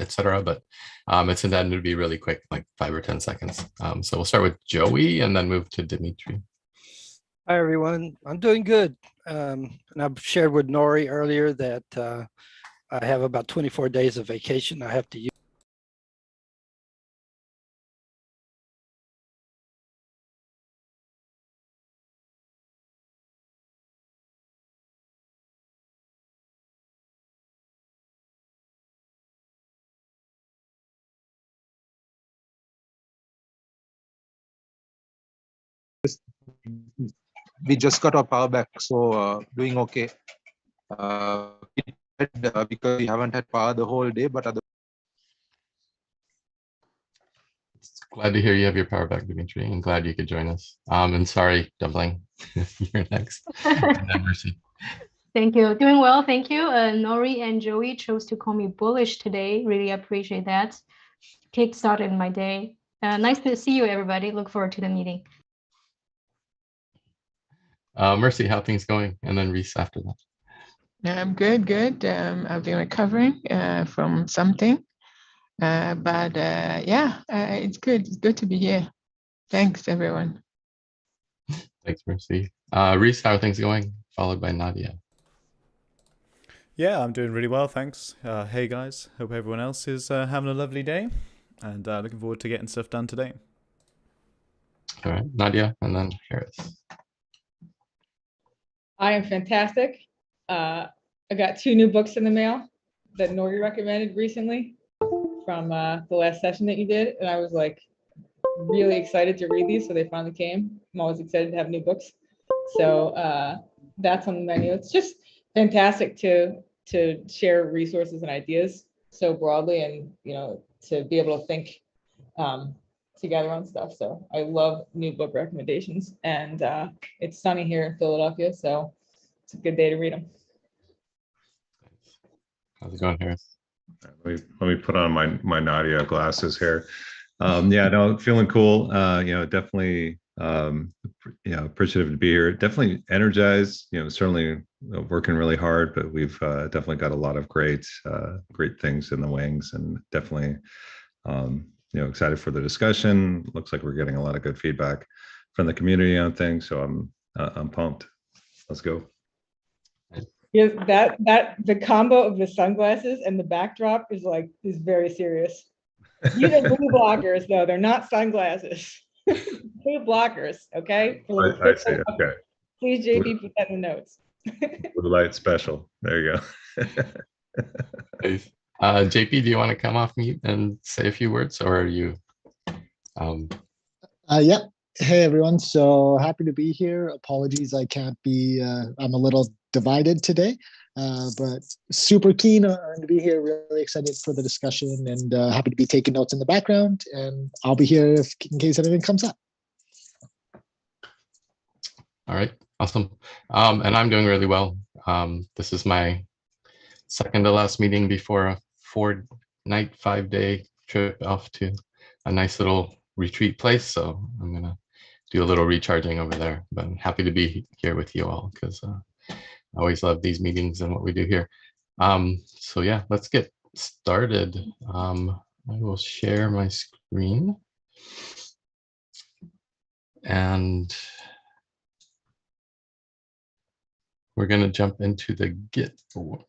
etc. But it's intended to be really quick, like 5 or 10 seconds. So we'll start with Joey and then move to Dimitri. Hi, everyone. I'm doing good. And I've shared with Nori earlier that I have about 24 days of vacation I have to use. We just got our power back, so doing okay. Because we haven't had power the whole day, but Glad to hear you have your power back, Dimitri, and glad you could join us. And sorry, Dumpling, you're next. And then Mercy. Thank you. Doing well, thank you. Nori and Joey chose to call me bullish today. Really appreciate that. Kick-started my day. Nice to see you, everybody. Look forward to the meeting. Mercy, how things going? And then Rhys after that. I'm good. I've been recovering from something, but yeah, it's good. It's good to be here. Thanks, everyone. Thanks, Mercy. Rhys, how are things going? Followed by Nadia. Yeah, I'm doing really well, thanks. Hey guys, hope everyone else is having a lovely day, and looking forward to getting stuff done today. All right, Nadia, and then Harris. I am fantastic. I got 2 new books in the mail that Nori recommended recently from the last session that you did, and I was like really excited to read these, so they finally came. I'm always excited to have new books. So that's on the menu. It's just fantastic to share resources and ideas so broadly, and to be able to think together on stuff. So I love new book recommendations, and it's sunny here in Philadelphia, so it's a good day to read them. How's it going, Harris? Let me put on my Nadia glasses here. Yeah, no, feeling cool. Definitely appreciative to be here. Definitely energized. Certainly working really hard, but we've definitely got a lot of great things in the wings, and definitely excited for the discussion. Looks like we're getting a lot of good feedback from the community on things, so I'm pumped. Let's go. Yeah, that the combo of the sunglasses and the backdrop is very serious. These are blue blockers, though. They're not sunglasses. Blue blockers, okay? I see. Okay. Please, JB, put that in the notes. Blue light special. There you go. Nice. JP, do you want to come off mute and say a few words, or are you? Yep. Hey, everyone. So happy to be here. Apologies, I can't be. I'm a little divided today, but super keen to be here. Really excited for the discussion, and happy to be taking notes in the background. And I'll be here in case anything comes up. All right, awesome. And I'm doing really well. This is my second to last meeting before a 4-night, 5-day trip off to a nice little retreat place. So I'm gonna do a little recharging over there, but I'm happy to be here with you all because I always love these meetings and what we do here. So yeah, let's get started. I will share my screen, and we're going to jump into the Git board.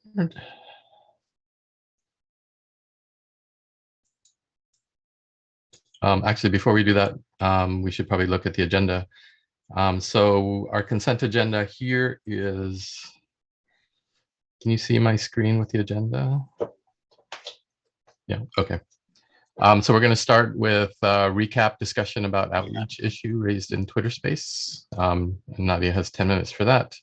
Actually, before we do that, we should probably look at the agenda. So our consent agenda here is, can you see my screen with the agenda? Yeah, okay. So we're going to start with a recap discussion about outreach issue raised in Twitter Space. And Nadia has 10 minutes for that.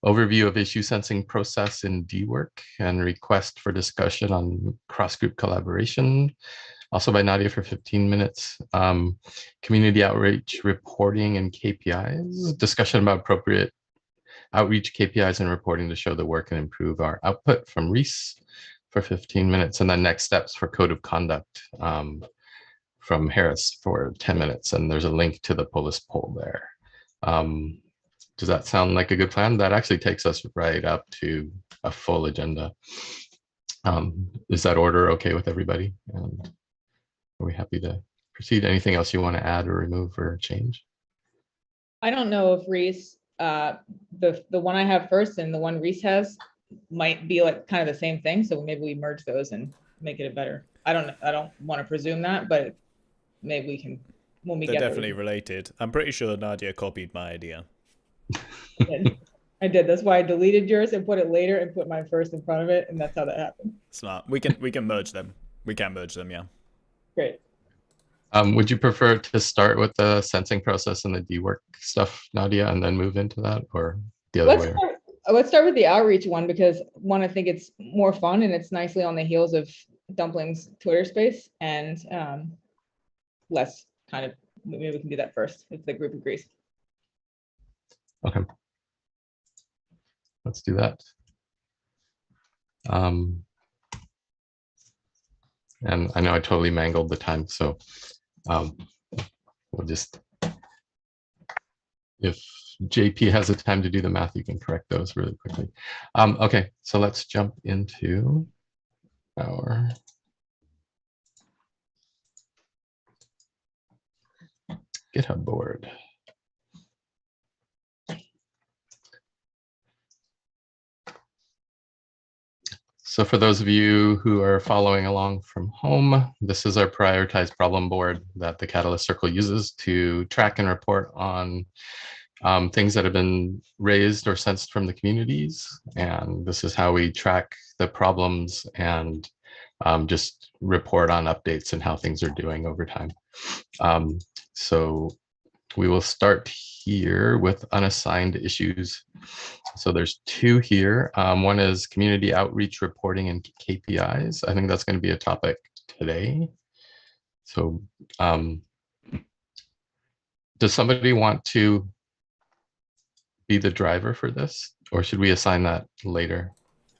Overview of issue sensing process in DWork, and request for discussion on cross-group collaboration, also by Nadia for 15 minutes. Community outreach reporting and KPIs, discussion about appropriate outreach KPIs and reporting to show the work and improve our output from Rhys for 15 minutes, and then next steps for code of conduct from Harris for 10 minutes. And there's a link to the Polis poll there. Does that sound like a good plan? That actually takes us right up to a full agenda. Is that order okay with everybody? And are we happy to proceed? Anything else you want to add or remove or change? I don't know if Rhys, the one I have first and the one Rhys has might be like kind of the same thing. So maybe we merge those and make it a better. I don't want to presume that, but maybe we can when we They're get definitely related. I'm pretty sure Nadia copied my idea. I did. That's why I deleted yours and put it later and put mine first in front of it, and that's how that happened. Smart. We can merge them. We can merge them, yeah. Great. Would you prefer to start with the sensing process and the DWork stuff, Nadia, and then move into that, or the other way? Let's start with the outreach one, because one, I think it's more fun and it's nicely on the heels of Dumpling's Twitter space, and less kind of, maybe we can do that first if the group agrees. Okay. Let's do that. And I know I totally mangled the time, so we'll just, if JP has the time to do the math, you can correct those really quickly. Okay, so let's jump into our GitHub board. So for those of you who are following along from home, this is our prioritized problem board that the Catalyst Circle uses to track and report on things that have been raised or sensed from the communities. And this is how we track the problems and just report on updates and how things are doing over time. So we will start here with unassigned issues. So there's two here. One is community outreach reporting and KPIs. I think that's going to be a topic today. So does somebody want to be the driver for this, or should we assign that later?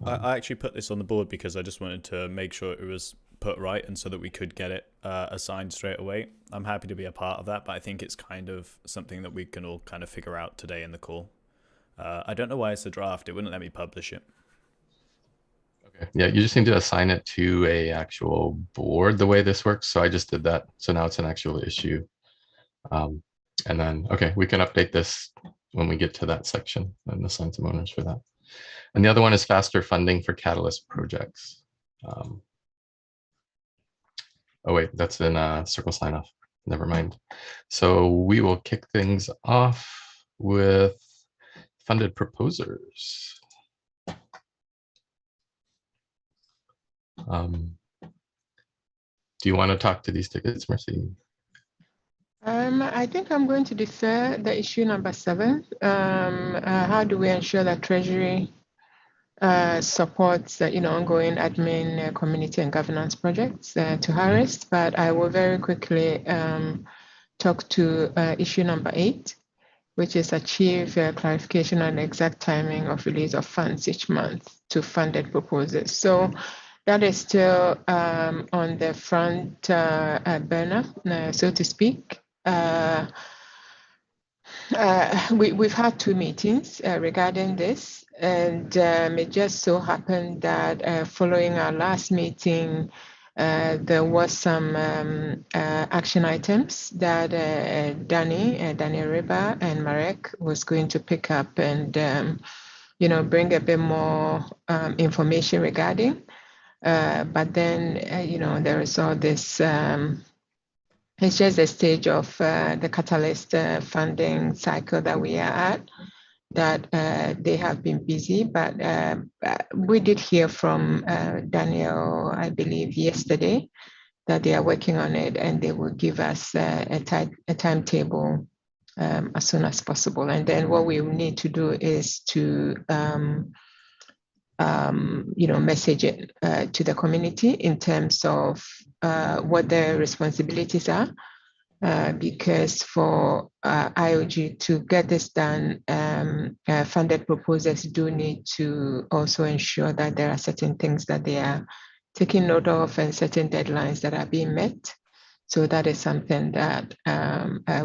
I actually put this on the board because I just wanted to make sure it was put right, and so that we could get it assigned straight away. I'm happy to be a part of that, but I think it's kind of something that we can all kind of figure out today in the call. I don't know why it's a draft. It wouldn't let me publish it. Okay. Yeah, you just need to assign it to a actual board the way this works. So I just did that. So now it's an actual issue. And then, okay, we can update this when we get to that section and assign some owners for that. And the other one is faster funding for Catalyst projects. Oh wait, that's in Circle sign off. Never mind. So we will kick things off with funded proposers. Do you want to talk to these tickets, Mercy? I think I'm going to defer the issue number 7. How do we ensure that Treasury supports ongoing admin, community and governance projects to Harris, but I will very quickly talk to issue number 8, which is achieve clarification on the exact timing of release of funds each month to funded proposals. So that is still on the front burner, so to speak. We've had 2 meetings regarding this, and it just so happened that following our last meeting, there was some action items that Daniel Riba and Marek was going to pick up and bring a bit more information regarding. But then there is all this. It's just the stage of the Catalyst funding cycle that we are at, that they have been busy, but we did hear from Daniel, I believe, yesterday, that they are working on it and they will give us a timetable as soon as possible. And then what we need to do is to message it to the community in terms of what their responsibilities are, because for IOG to get this done, funded proposers do need to also ensure that there are certain things that they are taking note of and certain deadlines that are being met. So that is something that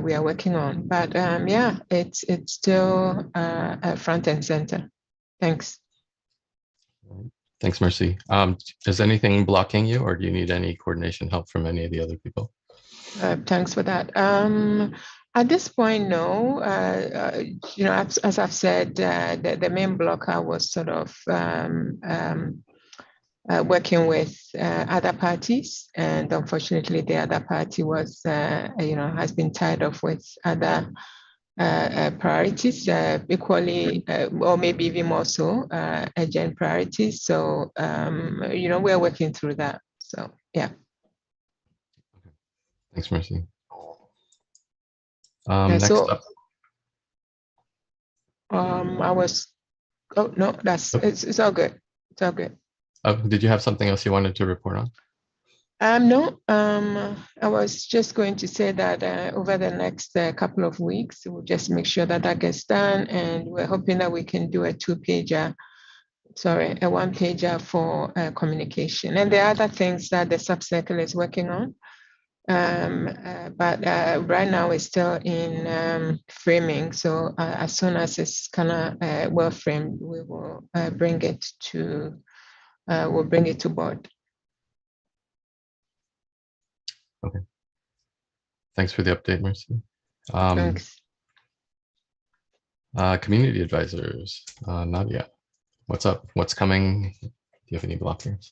we are working on. But yeah, it's still front and center. Thanks. Thanks, Mercy. Is anything blocking you, or do you need any coordination help from any of the other people? Thanks for that. At this point, no. As I've said, the main blocker was sort of working with other parties, and unfortunately, the other party was, has been tied up with other priorities, equally, or maybe even more so, urgent priorities. So, we're working through that. So, yeah. Thanks, Mercy. Yeah, Next so, up. it's all good. It's all good. Did you have something else you wanted to report on? No, I was just going to say that over the next couple of weeks, we'll just make sure that that gets done, and we're hoping that we can do a one-pager for communication. And there are other things that the subcircle is working on, but right now it's still in framing. So as soon as it's kind of well framed, we will bring it to board. Okay. Thanks for the update, Mercy. Thanks. Community advisors, Nadia, what's up? What's coming? Do you have any blockers?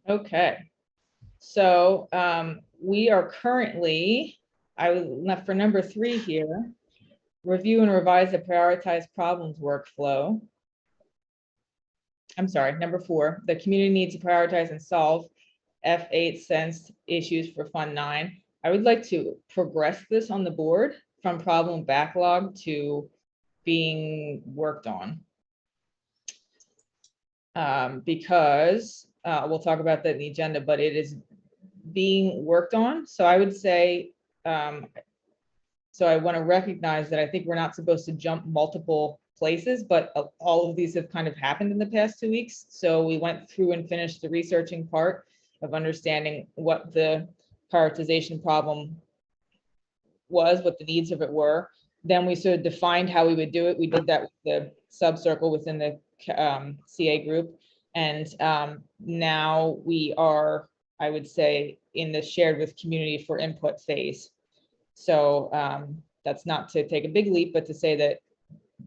Okay. So we are currently, for number 3 here, review and revise the prioritized problems workflow. I'm sorry, number 4, the community needs to prioritize and solve F8 sensed issues for Fund 9. I would like to progress this on the board from problem backlog to being worked on. Because we'll talk about that in the agenda, but it is being worked on. So I would say, so I want to recognize that I think we're not supposed to jump multiple places, but all of these have kind of happened in the past 2 weeks. So we went through and finished the researching part of understanding what the prioritization problem was, what the needs of it were. Then we sort of defined how we would do it. We did that with the subcircle within the CA group. And now we are, I would say, in the shared with community for input phase. So that's not to take a big leap, but to say that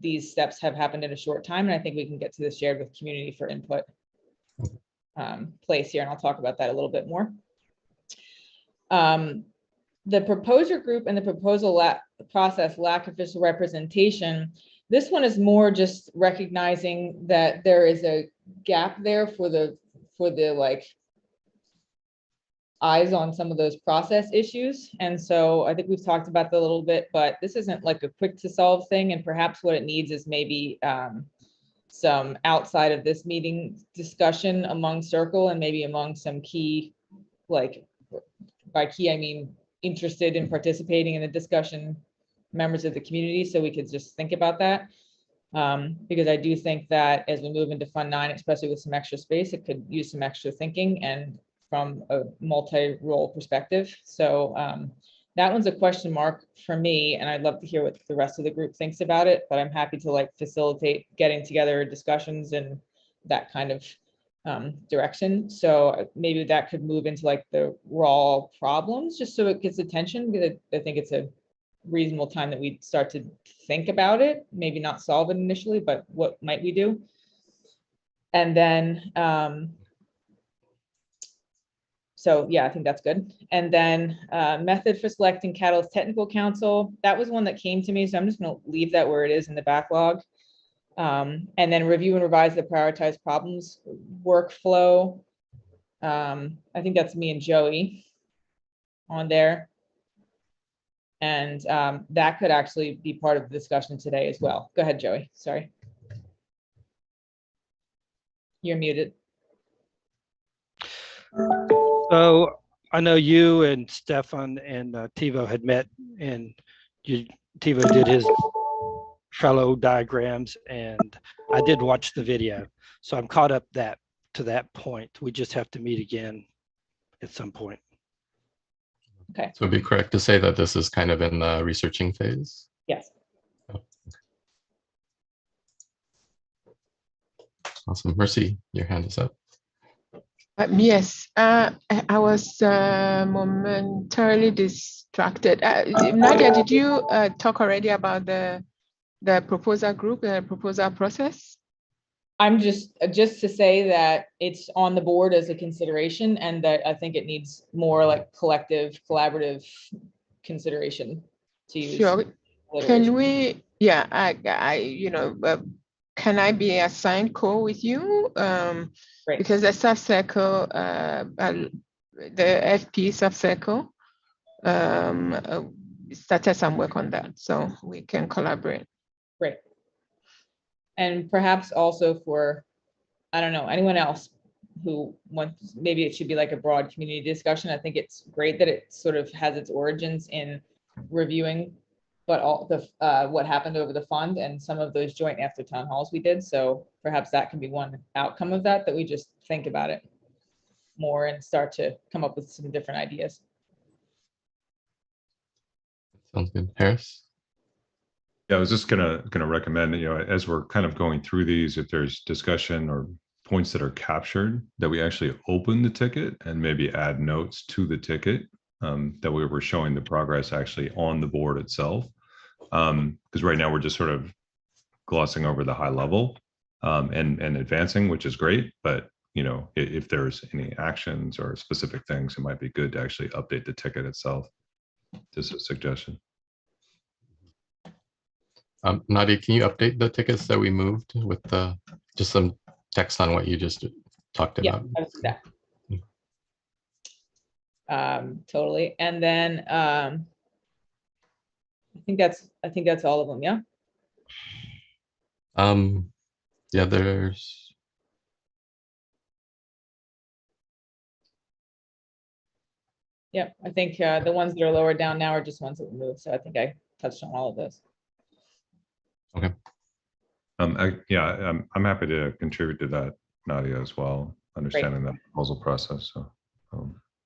these steps have happened in a short time. And I think we can get to the shared with community for input place here. And I'll talk about that a little bit more. The proposer group and the proposal process lack official representation. This one is more just recognizing that there is a gap there for the like eyes on some of those process issues. And so I think we've talked about that a little bit, but this isn't like a quick to solve thing. And perhaps what it needs is maybe some outside of this meeting discussion among Circle and maybe among some key, like by key, I mean interested in participating in the discussion members of the community. So we could just think about that. Because I do think that as we move into Fund 9, especially with some extra space, it could use some extra thinking and from a multi-role perspective. So that one's a question mark for me, and I'd love to hear what the rest of the group thinks about it, but I'm happy to like facilitate getting together discussions and that kind of direction. So maybe that could move into like the raw problems, just so it gets attention, because I think it's a reasonable time that we start to think about it, maybe not solve it initially, but what might we do? And then, so yeah, I think that's good. And then method for selecting Catalyst Technical Counsel, that was one that came to me, so I'm just gonna leave that where it is in the backlog. And then review and revise the prioritized problems workflow. I think that's me and Joey on there. And that could actually be part of the discussion today as well. Go ahead, Joey, sorry. You're muted. So I know you and Stefan and Tivo had met, and Tivo did his fellow diagrams, and I did watch the video. So I'm caught up to that point. We just have to meet again at some point. Okay. So it'd be correct to say that this is kind of in the researching phase? Yes. Oh, Awesome. Mercy, your hand is up. Yes, I was momentarily distracted. Nadia, did you talk already about the proposal group, the proposal process? I'm just to say that it's on the board as a consideration, and that I think it needs more like collective, collaborative consideration to use. Sure. alliteration. Can we? Yeah, can I be assigned co with you? Great. Because the subcircle, the FP subcircle, started some work on that, so we can collaborate. Great. And perhaps also for, I don't know, anyone else who wants, maybe it should be like a broad community discussion. I think it's great that it sort of has its origins in reviewing, but all the what happened over the fund and some of those joint after town halls we did. So perhaps that can be one outcome of that, that we just think about it more and start to come up with some different ideas. Sounds good. Harris? Yeah, I was just gonna recommend, as we're kind of going through these, if there's discussion or points that are captured, that we actually open the ticket and maybe add notes to the ticket, that we were showing the progress actually on the board itself. Because right now we're just sort of glossing over the high level and advancing, which is great. But if there's any actions or specific things, it might be good to actually update the ticket itself. Just a suggestion. Nadia, can you update the tickets that we moved with just some text on what you just talked Yeah, about? I would do that. Totally. And then I think that's all of them. Yeah. Yeah, there's. Yeah, I think the ones that are lower down now are just ones that we moved. So I think I touched on all of those. Okay. I'm happy to contribute to that, Nadia, as well, understanding that proposal process.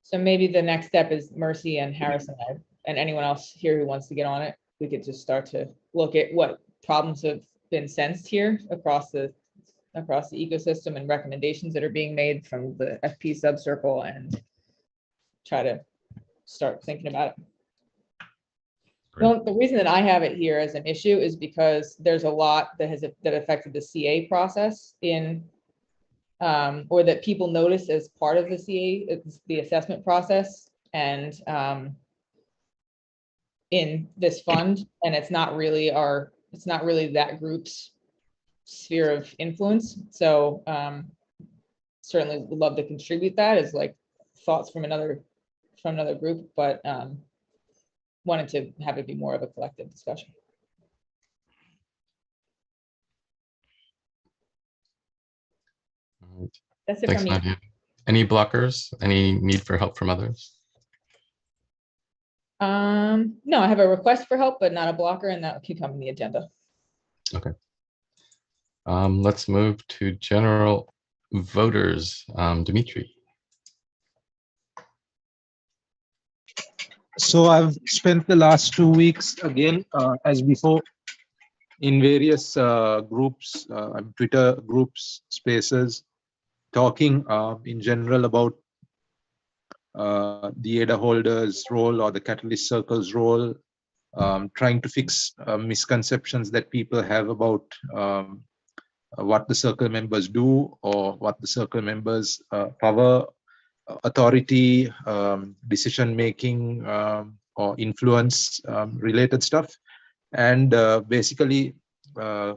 So maybe the next step is Mercy and Harrison and anyone else here who wants to get on it. We could just start to look at what problems have been sensed here across the ecosystem and recommendations that are being made from the FP subcircle and try to start thinking about it. Well, the reason that I have it here as an issue is because there's a lot that affected the CA process in, or that people notice as part of the CA, the assessment process, and in this fund, and it's not really that group's sphere of influence. So certainly would love to contribute that as like thoughts from another group, but wanted to have it be more of a collective discussion. All right. That's it Thanks, from me. Nadia. Any blockers? Any need for help from others? No, I have a request for help, but not a blocker, and that can come in the agenda. Okay. Let's move to general voters. Dimitri. So I've spent the last 2 weeks again, as before, in various groups, Twitter groups, spaces, talking in general about the ADA holders' role or the Catalyst Circle's role, trying to fix misconceptions that people have about what the circle members do or what the circle members' power, authority, decision making, or influence related stuff. And basically there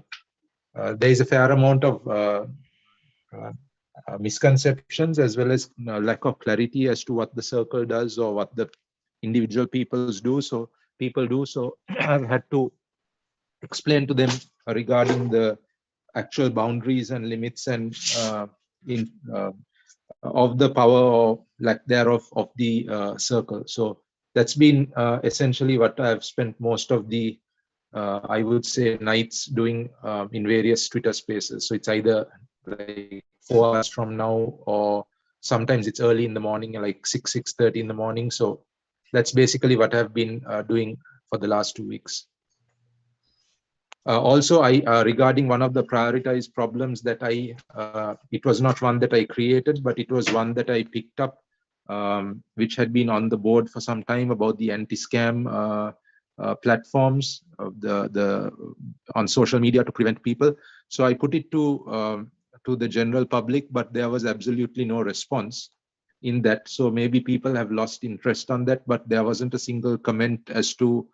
is a fair amount of misconceptions as well as lack of clarity as to what the circle does or what the individual people do. So I've had to explain to them regarding the actual boundaries and limits and of the power or lack thereof of the circle. So that's been essentially what I've spent most of the I would say nights doing in various Twitter spaces. So it's either like 4 hours from now, or sometimes it's early in the morning, like 6:30 in the morning. So that's basically what I've been doing for the last 2 weeks. Also, regarding one of the prioritized problems that it was not one that I created, but it was one that I picked up, which had been on the board for some time, about the anti-scam platforms of on social media to prevent people. So I put it to the general public, but there was absolutely no response in that. So maybe people have lost interest on that, but there wasn't a single comment as to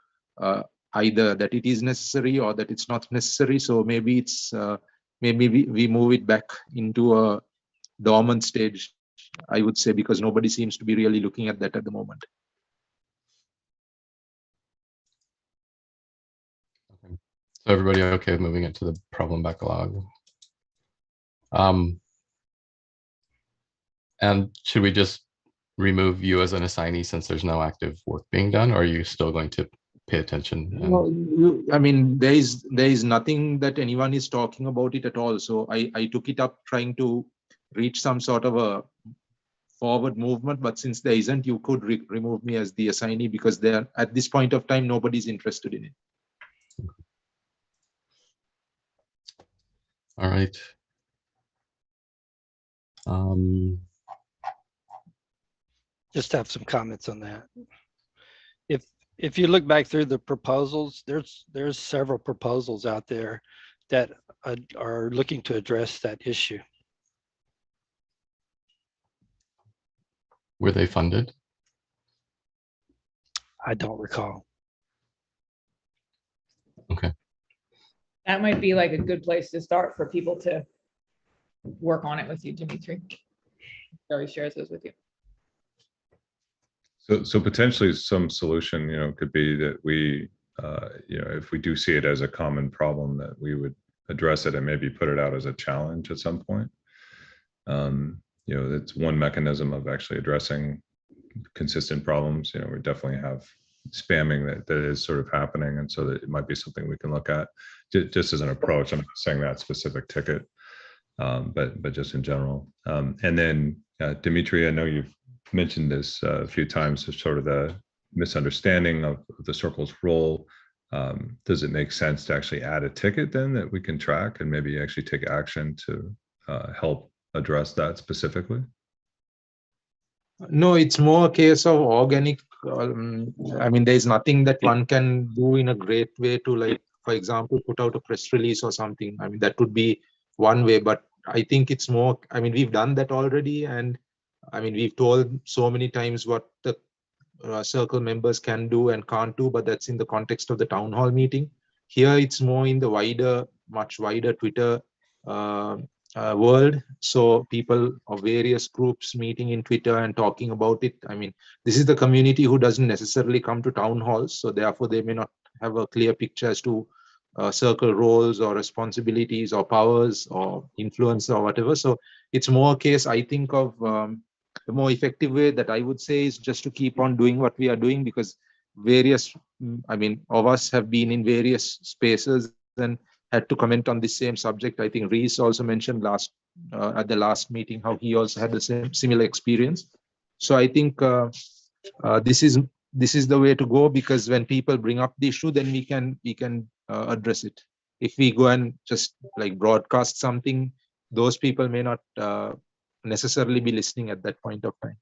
either that it is necessary or that it's not necessary. So maybe it's maybe we move it back into a dormant stage, I would say, because nobody seems to be really looking at that at the moment. Okay. So everybody okay with moving it to the problem backlog? And should we just remove you as an assignee since there's no active work being done, or are you still going to pay attention? Well, I mean, there is nothing that anyone is talking about it at all. So I took it up trying to reach some sort of a forward movement, but since there isn't, you could remove me as the assignee, because there at this point of time nobody's interested in it. All right. Just have some comments on that. If you look back through the proposals, there's several proposals out there that are looking to address that issue. Were they funded? I don't recall. Okay. That might be like a good place to start for people to work on it with you, Dimitri. Joey shares those with you. So potentially some solution, could be that we, if we do see it as a common problem, that we would address it and maybe put it out as a challenge at some point. That's one mechanism of actually addressing consistent problems. We definitely have spamming that is sort of happening, and so that it might be something we can look at just as an approach. I'm not saying that specific ticket, but just in general. And then Dimitri, I know you've mentioned this a few times, as sort of the misunderstanding of the circle's role. Does it make sense to actually add a ticket then that we can track and maybe actually take action to help address that specifically? No, it's more a case of organic. I mean, there's nothing that one can do in a great way to, like, for example, put out a press release or something. I mean, that would be one way, but I think it's more, I mean, we've done that already. And I mean, we've told so many times what the circle members can do and can't do, but that's in the context of the town hall meeting. Here, it's more in the wider, much wider Twitter world. So people of various groups meeting in Twitter and talking about it. I mean, this is the community who doesn't necessarily come to town halls, so therefore they may not have a clear picture as to circle roles or responsibilities or powers or influence or whatever. So it's more a case, I think, of the more effective way that I would say is just to keep on doing what we are doing, because various, I mean, of us have been in various spaces and had to comment on the same subject. I think Rhys also mentioned at the last meeting how he also had the same similar experience. So I think this is the way to go, because when people bring up the issue, then we can address it. If we go and just like broadcast something, those people may not necessarily be listening at that point of time.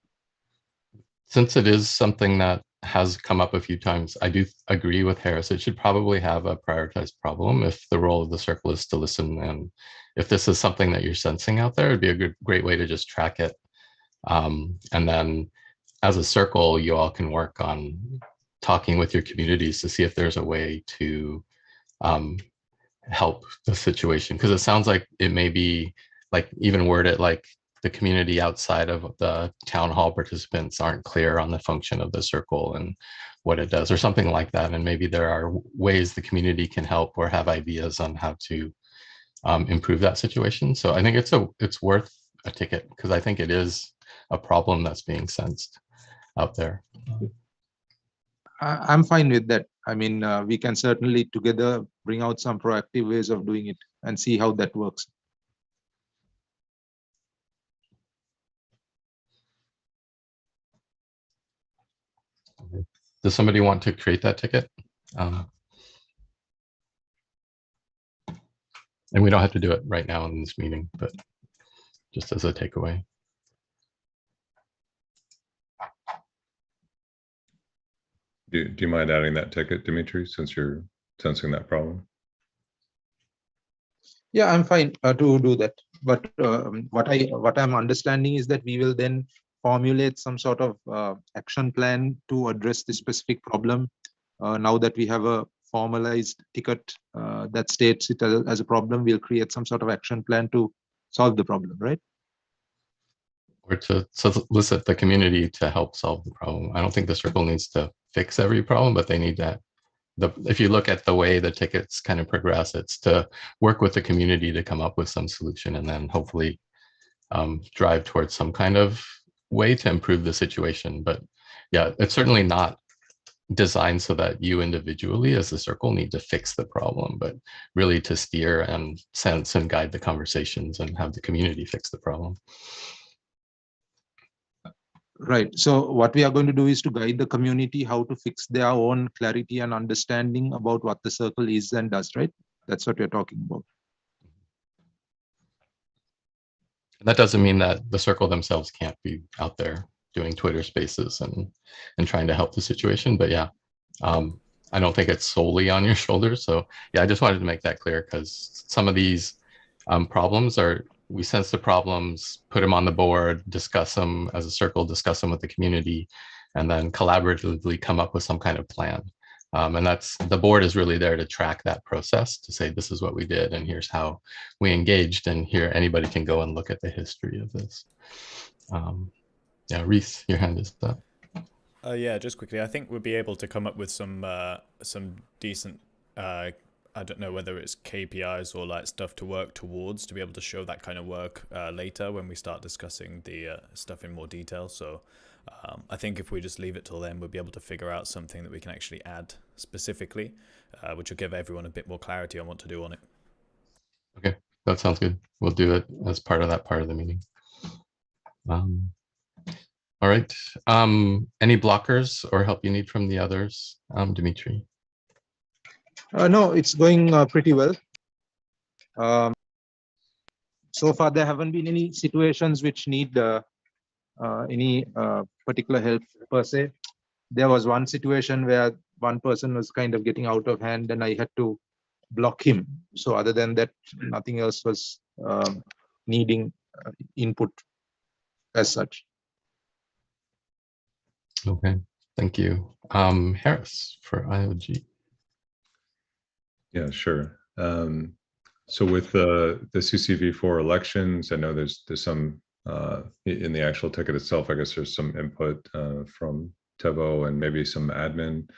Since it is something that has come up a few times, I do agree with Harris. It should probably have a prioritized problem if the role of the circle is to listen. And if this is something that you're sensing out there, it'd be a great way to just track it. And then as a circle, you all can work on talking with your communities to see if there's a way to help the situation. Because it sounds like it may be, like, even word it like the community outside of the town hall participants aren't clear on the function of the circle and what it does, or something like that. And maybe there are ways the community can help or have ideas on how to improve that situation. So I think it's worth a ticket, because I think it is a problem that's being sensed out there. I'm fine with that. I mean, we can certainly together bring out some proactive ways of doing it and see how that works. Does somebody want to create that ticket? And we don't have to do it right now in this meeting, but just as a takeaway. Do you mind adding that ticket, Dimitri, since you're sensing that problem? Yeah, I'm fine to do that. But what I'm understanding is that we will then formulate some sort of action plan to address this specific problem. Now that we have a formalized ticket that states it as a problem, we'll create some sort of action plan to solve the problem, right? Or to solicit the community to help solve the problem. I don't think the circle needs to fix every problem, but they need that. If you look at the way the tickets kind of progress, it's to work with the community to come up with some solution and then hopefully drive towards some kind of way to improve the situation. But yeah, it's certainly not designed so that you individually as the circle need to fix the problem, but really to steer and sense and guide the conversations and have the community fix the problem. Right. So what we are going to do is to guide the community how to fix their own clarity and understanding about what the circle is and does, right? That's what we're talking about. That doesn't mean that the circle themselves can't be out there doing Twitter spaces and trying to help the situation. But yeah, I don't think it's solely on your shoulders. So yeah, I just wanted to make that clear because some of these problems are, we sense the problems, put them on the board, discuss them as a circle, discuss them with the community, and then collaboratively come up with some kind of plan. And that's, the board is really there to track that process, to say, this is what we did, and here's how we engaged, and here anybody can go and look at the history of this. Yeah, Rhys, your hand is up. Yeah, just quickly, I think we'll be able to come up with some decent, I don't know whether it's KPIs or like stuff to work towards to be able to show that kind of work later when we start discussing the stuff in more detail. So I think if we just leave it till then, we'll be able to figure out something that we can actually add specifically, which will give everyone a bit more clarity on what to do on it. Okay, that sounds good. We'll do it as part of that part of the meeting. All right. Any blockers or help you need from the others, Dimitri? No, it's going pretty well. So far, there haven't been any situations which need any particular help per se. There was one situation where one person was kind of getting out of hand and I had to block him. So other than that, nothing else was needing input as such. Okay, thank you. Harris for IOG. Yeah, sure. So with the CCV4 elections, I know there's some in the actual ticket itself. I guess there's some input from Tevo and maybe some admin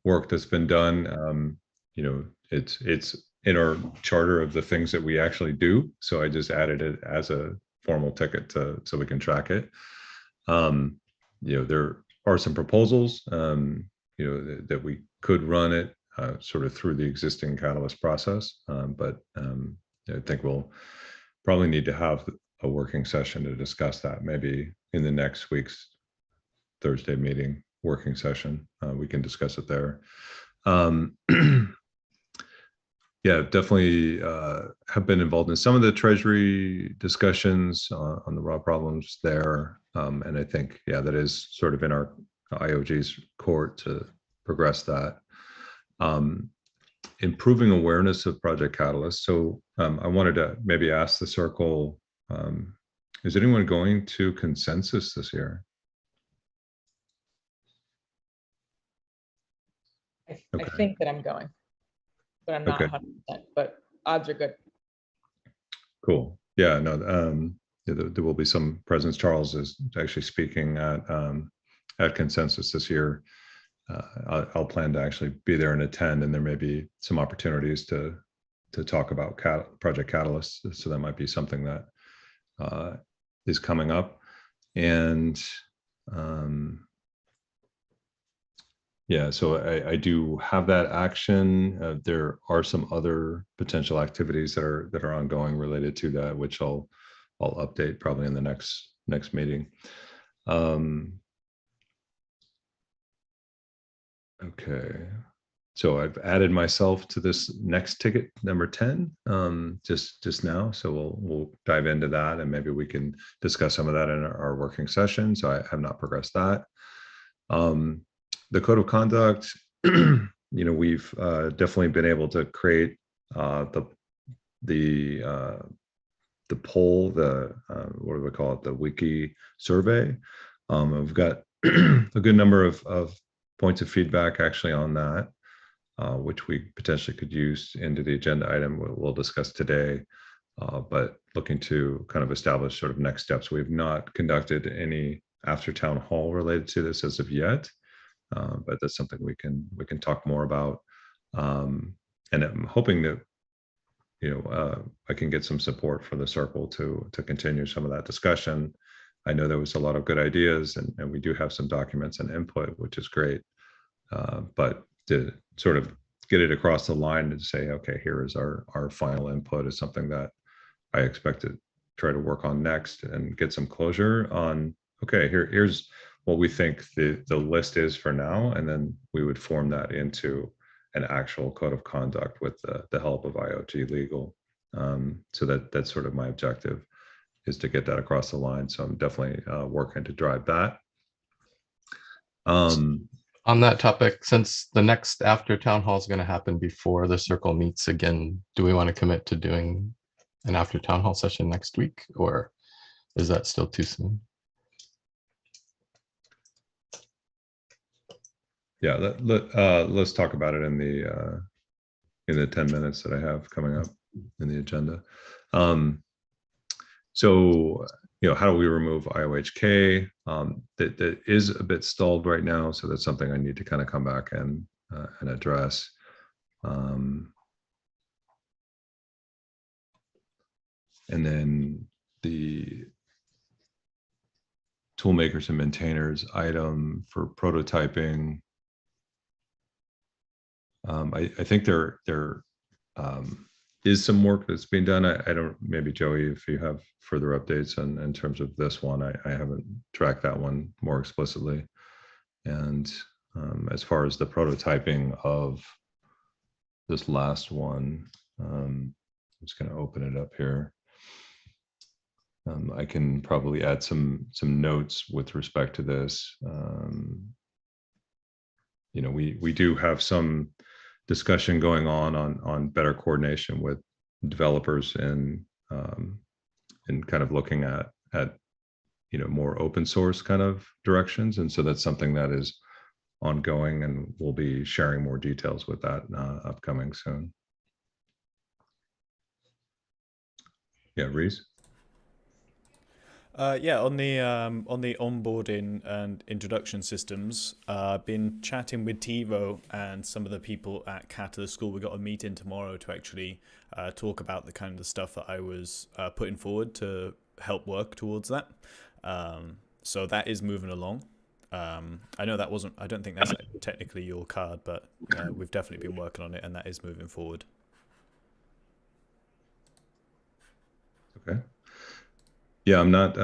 work that's been done. You know, it's in our charter of the things that we actually do. So I just added it as a formal ticket so we can track it. You know, there are some proposals, you know, that we could run it sort of through the existing Catalyst process, but I think we'll probably need to have a working session to discuss that. Maybe in the next week's Thursday meeting, working session, we can discuss it there. Yeah, definitely have been involved in some of the Treasury discussions on the raw problems there. And I think, yeah, that is sort of in our IOG's court to progress that. Improving awareness of Project Catalyst. So I wanted to maybe ask the circle, is anyone going to Consensus this year? I think that I'm going, but I'm not Okay. 100%, but odds are good. Cool. Yeah, no, there will be some presence. Charles is actually speaking at Consensus this year. I'll plan to actually be there and attend, and there may be some opportunities to talk about Project Catalyst. So that might be something that is coming up. And yeah, so I do have that action. There are some other potential activities that are ongoing related to that, which I'll update probably in the next meeting. Okay, So I've added myself to this next ticket, number 10, just now. So we'll dive into that, and maybe we can discuss some of that in our working session. So I have not progressed that. The code of conduct, we've definitely been able to create the poll, what do we call it, the wiki survey. I've got a good number of points of feedback actually on that, which we potentially could use into the agenda item we'll discuss today, but looking to kind of establish sort of next steps. We've not conducted any after town hall related to this as of yet, but that's something we can talk more about. And I'm hoping that I can get some support for the circle to continue some of that discussion. I know there was a lot of good ideas, and we do have some documents and input, which is great. But to sort of get it across the line and say, okay, here is our final input is something that I expect to try to work on next and get some closure on, okay, here's what we think the list is for now. And then we would form that into an actual code of conduct with the help of IOG Legal. So that's sort of my objective, is to get that across the line. So I'm definitely working to drive that. On that topic, since the next after town hall is going to happen before the circle meets again, do we want to commit to doing an after town hall session next week, or is that still too soon? Yeah, let's talk about it in the 10 minutes that I have coming up in the agenda. So, how do we remove IOHK? That is a bit stalled right now, so that's something I need to kind of come back and address. And then the tool makers and maintainers item for prototyping. I think there is some work that's being done. I don't, maybe Joey, if you have further updates in terms of this one, I haven't tracked that one more explicitly. And as far as the prototyping of this last one, I'm just going to open it up here. I can probably add some notes with respect to this. We do have some discussion going on better coordination with developers and kind of looking at more open source kind of directions, and so that's something that is ongoing, and we'll be sharing more details with that upcoming soon. Yeah, Rhys. Yeah, on the onboarding and introduction systems, been chatting with TiVo and some of the people at Catalyst School. We got a meeting tomorrow to actually talk about the kind of stuff that I was putting forward to help work towards that. So that is moving along. I know that wasn't, I don't think that's technically your card, but we've definitely been working on it, and that is moving forward. Okay. Yeah, I'm not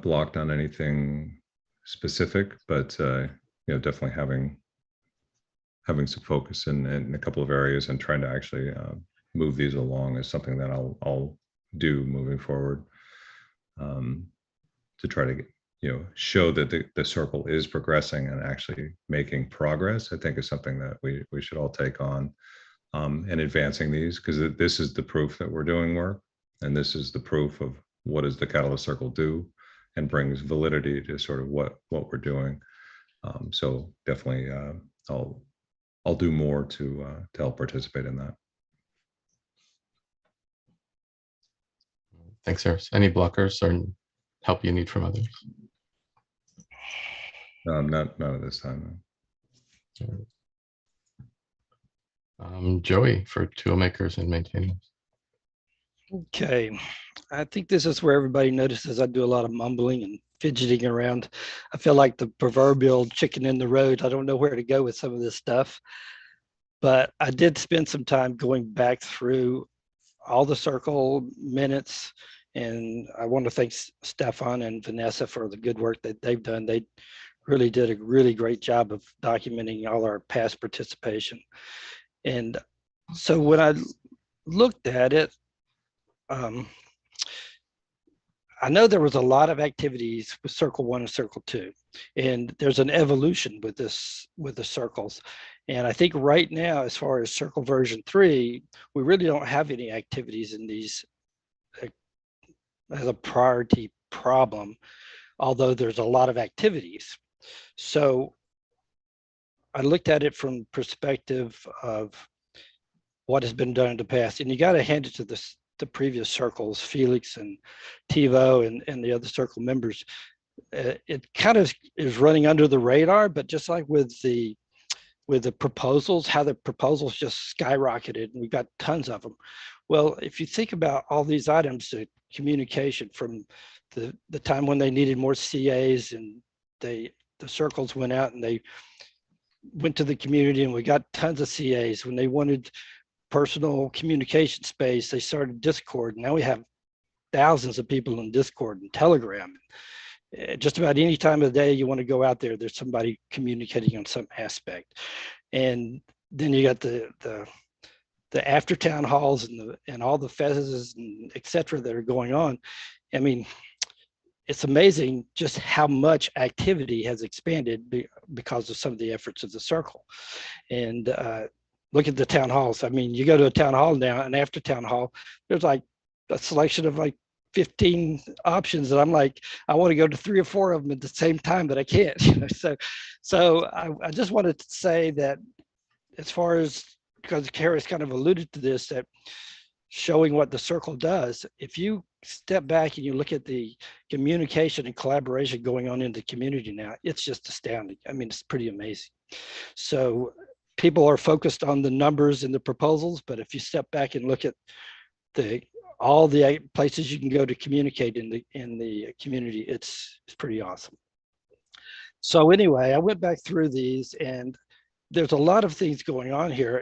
blocked on anything specific, but definitely having some focus in a couple of areas and trying to actually move these along is something that I'll do moving forward, to try to show that the circle is progressing and actually making progress. I think is something that we should all take on, and advancing these, because this is the proof that we're doing work, and this is the proof of what does the Catalyst Circle do, and brings validity to sort of what we're doing. So definitely I'll do more to help participate in that. Thanks, Rhys. Any blockers or help you need from others? Not at this time. Joey for tool makers and maintainers. Okay, I think this is where everybody notices I do a lot of mumbling and fidgeting around. I feel like the proverbial chicken in the road. I don't know where to go with some of this stuff, but I did spend some time going back through all the circle minutes, and I want to thank Stefan and Vanessa for the good work that they've done. They really did a really great job of documenting all our past participation. And so when I looked at it, I know there was a lot of activities with Circle 1 and Circle 2, and there's an evolution with the circles. And I think right now, as far as Circle version 3, we really don't have any activities in these as a priority problem, although there's a lot of activities. So I looked at it from perspective of what has been done in the past, and you got to hand it to the previous circles, Felix and TiVo and the other circle members. It kind of is running under the radar, but just like with the proposals, how the proposals just skyrocketed, and we've got tons of them. Well, if you think about all these items, the communication from the time when they needed more CAs, and the circles went out and they went to the community, and we got tons of CAs. When they wanted personal communication space, they started Discord. Now we have thousands of people in Discord and Telegram. Just about any time of the day you want to go out there, there's somebody communicating on some aspect. And then you got the after town halls and all the fezzes and et cetera that are going on. I mean, it's amazing just how much activity has expanded because of some of the efforts of the circle. And look at the town halls. I mean, you go to a town hall now, and after town hall, there's like a selection of like 15 options, and I'm like, I want to go to 3 or 4 of them at the same time, but I can't. You know, so I just wanted to say that, as far as, because Carrie's kind of alluded to this, that showing what the circle does, if you step back and you look at the communication and collaboration going on in the community now, it's just astounding. I mean, it's pretty amazing. So people are focused on the numbers and the proposals, but if you step back and look at all the places you can go to communicate in the community, it's pretty awesome. So anyway, I went back through these, and there's a lot of things going on here.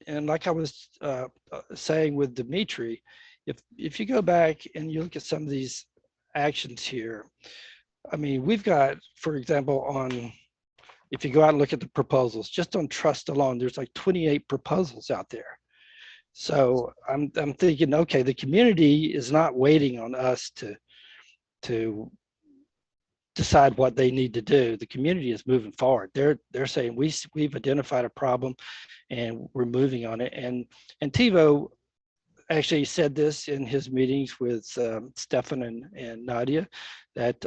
And like I was saying with Dimitri, if you go back and you look at some of these actions here, I mean, we've got, for example, if you go out and look at the proposals, just on trust alone, there's like 28 proposals out there. So I'm thinking, okay, the community is not waiting on us to decide what they need to do. The community is moving forward. They're saying we've identified a problem and we're moving on it. And TiVo actually said this in his meetings with Stefan and Nadia, that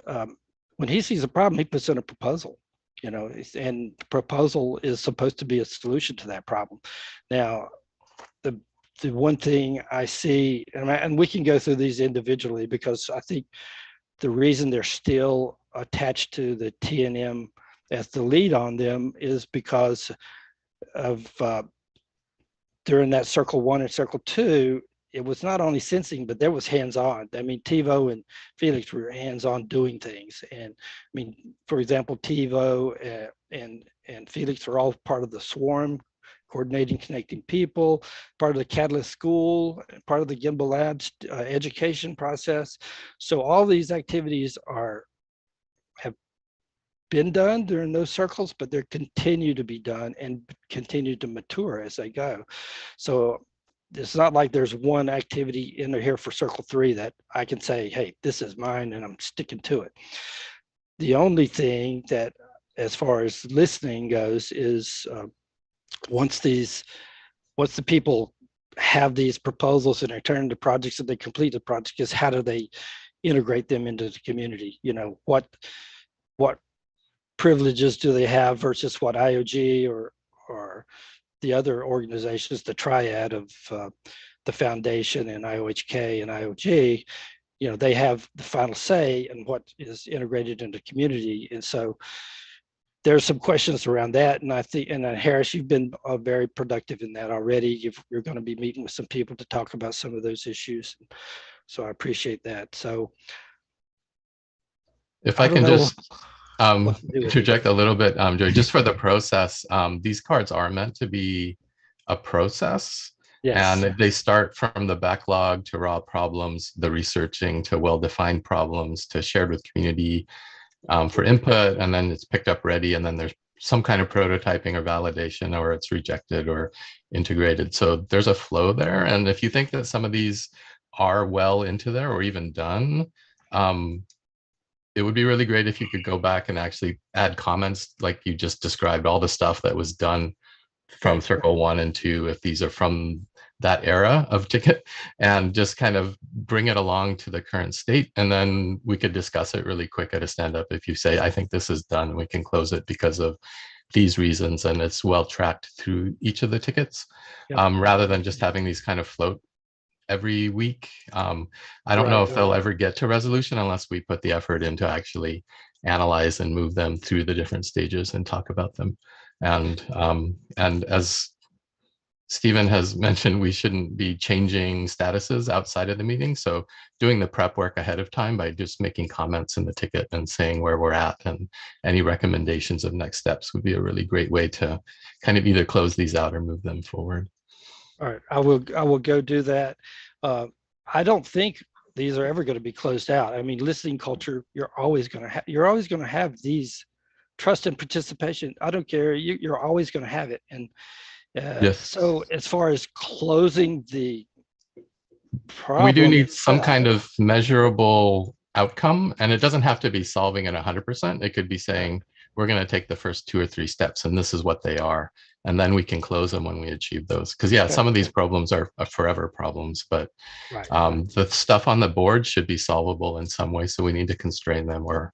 when he sees a problem, he puts in a proposal. You know, and the proposal is supposed to be a solution to that problem. Now, the one thing I see, and we can go through these individually, because I think the reason they're still attached to the TNM as the lead on them is because of during that Circle 1 and Circle 2, it was not only sensing, but there was hands-on. I mean, TiVo and Felix were hands-on doing things. And I mean, for example, TiVo and Felix are all part of the swarm, coordinating, connecting people, part of the Catalyst School, part of the Gimbal Labs education process. So all these activities have been done during those circles, but they continue to be done and continue to mature as they go. So it's not like there's one activity in here for Circle 3 that I can say, hey, this is mine and I'm sticking to it. The only thing that, as far as listening goes, is once the people have these proposals and they turn into projects and they complete the project, is how do they integrate them into the community? You know, what privileges do they have versus what IOG or the other organizations, the triad of the foundation and IOHK and IOG, you know, they have the final say in what is integrated into community. And so there's some questions around that. And I think, and Harris, you've been very productive in that already. You're going to be meeting with some people to talk about some of those issues. So I appreciate that. So if I can just interject a little bit, Joey, just for the process, these cards are meant to be a process. Yes. And they start from the backlog to raw problems, the researching to well-defined problems, to shared with community, for input, and then it's picked up ready, and then there's some kind of prototyping or validation, or it's rejected or integrated. So there's a flow there. And if you think that some of these are well into there or even done, it would be really great if you could go back and actually add comments like you just described, all the stuff that was done from Circle 1 and 2, if these are from that era of ticket, and just kind of bring it along to the current state. And then we could discuss it really quick at a stand-up. If you say, I think this is done, we can close it because of these reasons, and it's well tracked through each of the tickets, rather than just having these kind of float every week. I don't know if they'll ever get to resolution unless we put the effort into actually analyze and move them through the different stages and talk about them. And as Stephen has mentioned, we shouldn't be changing statuses outside of the meeting. So doing the prep work ahead of time by just making comments in the ticket and saying where we're at and any recommendations of next steps would be a really great way to kind of either close these out or move them forward. All right, I will go do that. I don't think these are ever going to be closed out. I mean, listening culture, you're always going to have these trust and participation. I don't care. You're always going to have it. And yes. So as far as closing the problem, we do need some kind of measurable outcome, and it doesn't have to be solving it 100%. It could be saying, we're going to take the first 2 or 3 steps, and this is what they are. And then we can close them when we achieve those. Because yeah, some of these problems are forever problems, but the stuff on the board should be solvable in some way. So we need to constrain them or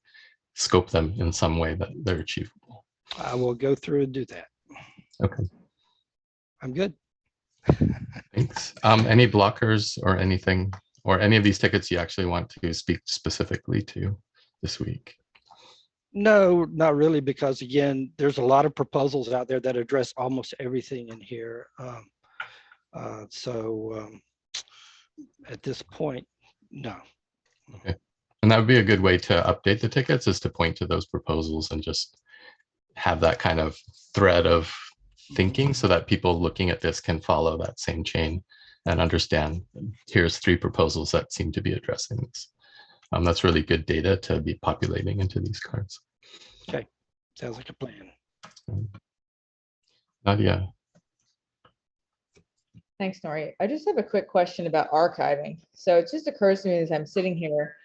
scope them in some way that they're achievable. I will go through and do that. Okay. I'm good. Thanks. Any blockers or anything, or any of these tickets you actually want to speak specifically to this week? No, not really, because again, there's a lot of proposals out there that address almost everything in here. At this point, no. Okay. And that would be a good way to update the tickets, is to point to those proposals and just have that kind of thread of thinking so that people looking at this can follow that same chain and understand, here's 3 proposals that seem to be addressing this. That's really good data to be populating into these cards. Okay, sounds like a plan. Nadia. Thanks, Nori. I just have a quick question about archiving. So it just occurs to me as I'm sitting here,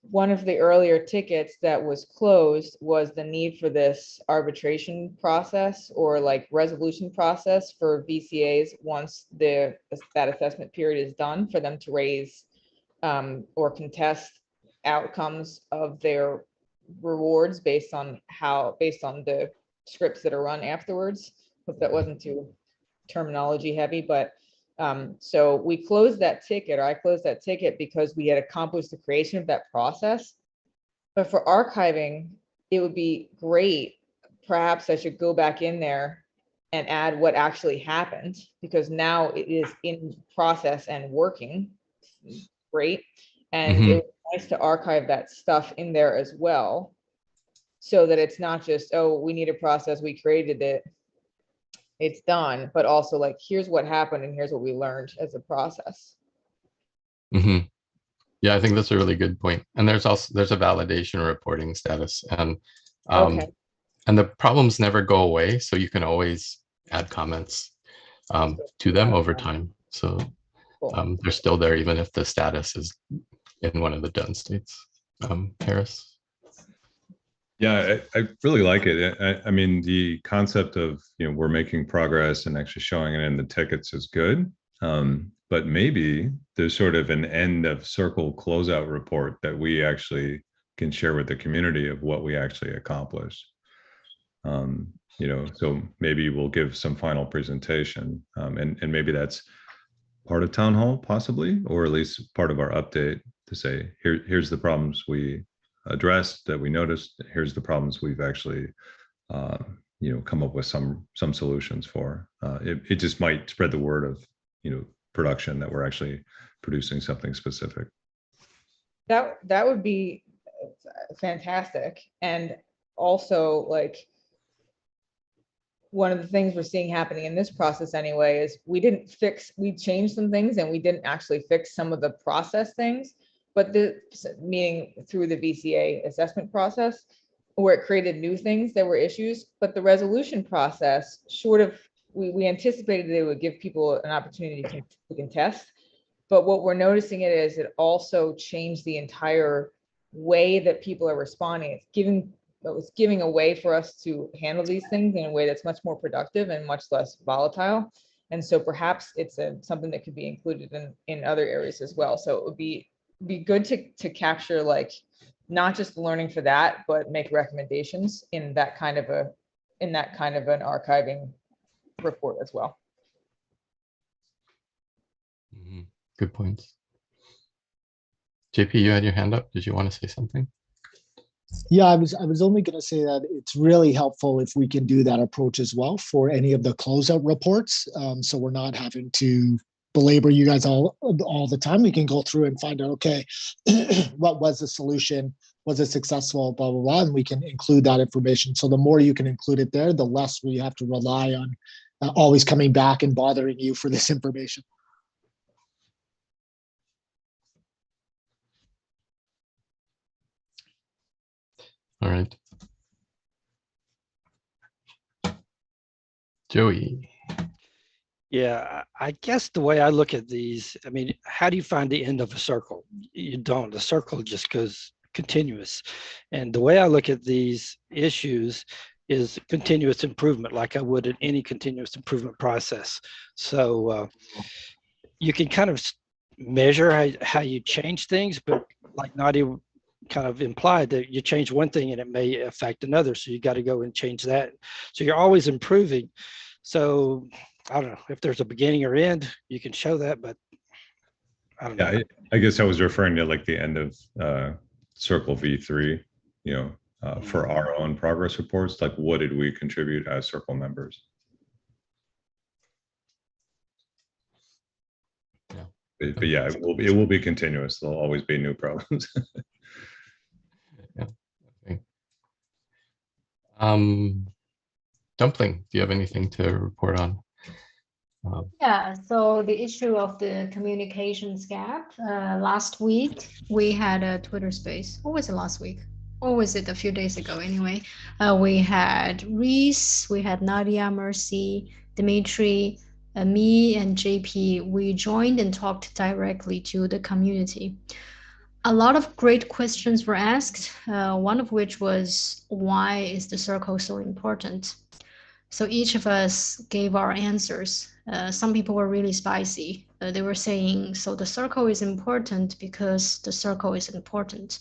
one of the earlier tickets that was closed was the need for this arbitration process or like resolution process for VCAs once that assessment period is done, for them to raise or contest outcomes of their rewards based on the scripts that are run afterwards. Hope that wasn't too terminology heavy, but so we closed that ticket, or I closed that ticket because we had accomplished the creation of that process. But for archiving, it would be great. Perhaps I should go back in there and add what actually happened, because now it is in process and working. Great. And it was nice to archive that stuff in there as well, so that it's not just, oh, we need a process, we created it, it's done, but also like, here's what happened and here's what we learned as a process. Yeah, I think that's a really good point. And there's a validation reporting status, and and the problems never go away, so you can always add comments to them over time. So they're still there even if the status is in one of the done states. Harris. Yeah, I really like it. I mean, the concept of, we're making progress and actually showing it in the tickets is good. But maybe there's sort of an end of circle closeout report that we actually can share with the community of what we actually accomplished. So maybe we'll give some final presentation, and maybe that's part of town hall possibly, or at least part of our update to say, here's the problems we addressed that we noticed, here's the problems we've actually come up with some solutions for. It just might spread the word of production that we're actually producing something specific. That would be fantastic. And also, like, one of the things we're seeing happening in this process anyway is we changed some things and we didn't actually fix some of the process things. but meaning through the VCA assessment process, where it created new things that were issues, but the resolution process, we anticipated that it would give people an opportunity to contest. But what we're noticing is it also changed the entire way that people are responding. It was giving a way for us to handle these things in a way that's much more productive and much less volatile. And so perhaps it's something that could be included in other areas as well. So it would be good to capture, like, not just learning for that, but make recommendations in that kind of an archiving report as well. Mhm. Good points. JP, you had your hand up. Did you want to say something? Yeah, I was only going to say that it's really helpful if we can do that approach as well for any of the closeout reports. So we're not having to belabor you guys all the time. We can go through and find out, okay, what was the solution? Was it successful? Blah, blah, blah. And we can include that information. So the more you can include it there, the less we have to rely on always coming back and bothering you for this information. All right. Joey. Yeah, I guess the way I look at these, I mean, how do you find the end of a circle? You don't. The circle just goes continuous. And the way I look at these issues is continuous improvement, like I would in any continuous improvement process. So you can kind of measure how you change things, but like Nadia kind of implied, that you change one thing and it may affect another. So you got to go and change that. So you're always improving. So I don't know if there's a beginning or end, you can show that, but I don't know. Yeah, I guess I was referring to like the end of Circle V3, for our own progress reports, like what did we contribute as Circle members? Yeah. But yeah, it will be continuous. There'll always be new problems. Yeah. Okay. Dumpling, do you have anything to report on? Yeah, so the issue of the communications gap. Last week, we had a Twitter space. Or was it last week? Or was it a few days ago anyway? We had Rhys, we had Nadia, Mercy, Dimitri, me, and JP. We joined and talked directly to the community. A lot of great questions were asked, one of which was, why is the circle so important? So each of us gave our answers. Some people were really spicy. They were saying, so the circle is important because the circle is important.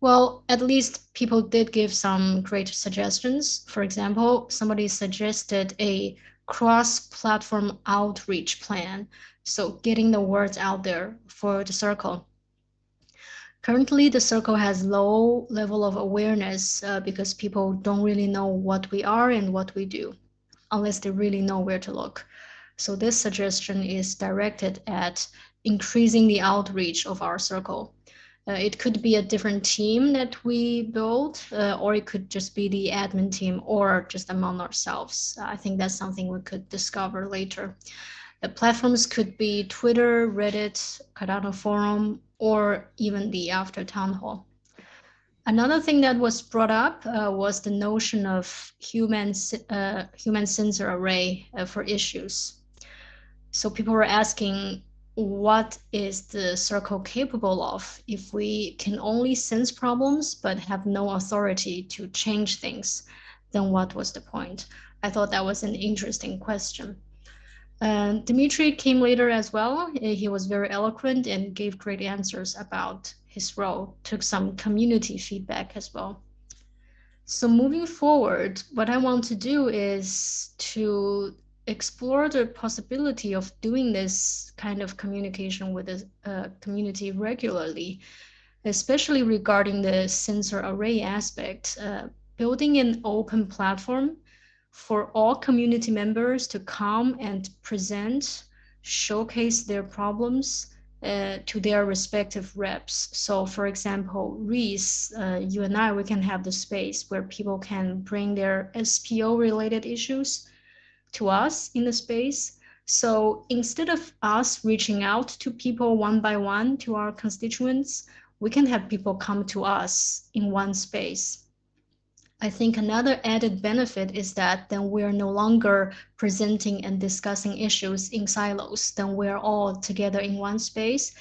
Well, at least people did give some great suggestions. For example, somebody suggested a cross-platform outreach plan. So getting the words out there for the circle. Currently, the circle has low level of awareness because people don't really know what we are and what we do, unless they really know where to look. So this suggestion is directed at increasing the outreach of our circle. It could be a different team that we build, or it could just be the admin team or just among ourselves. I think that's something we could discover later. The platforms could be Twitter, Reddit, Cardano Forum, or even the After Town Hall. Another thing that was brought up was the notion of human sensor array for issues. So people were asking, what is the circle capable of if we can only sense problems but have no authority to change things? Then what was the point? I thought that was an interesting question. Dimitri came later as well. He was very eloquent and gave great answers about his role, took some community feedback as well. So moving forward, what I want to do is to explore the possibility of doing this kind of communication with the community regularly, especially regarding the sensor array aspect, building an open platform for all community members to come and present, showcase their problems to their respective reps. So for example, Rhys, you and I, we can have the space where people can bring their SPO related issues to us in the space. So instead of us reaching out to people one by one, to our constituents, we can have people come to us in one space. I think another added benefit is that then we're no longer presenting and discussing issues in silos. Then we're all together in one space.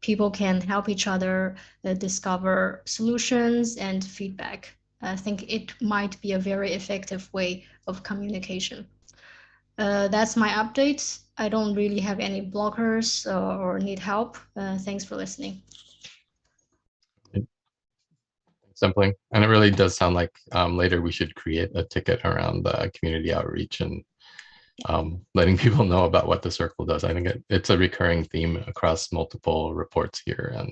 People can help each other discover solutions and feedback. I think it might be a very effective way of communication. That's my update. I don't really have any blockers or need help. Thanks for listening. Sampling. And it really does sound like later we should create a ticket around community outreach and letting people know about what the circle does. I think it's a recurring theme across multiple reports here and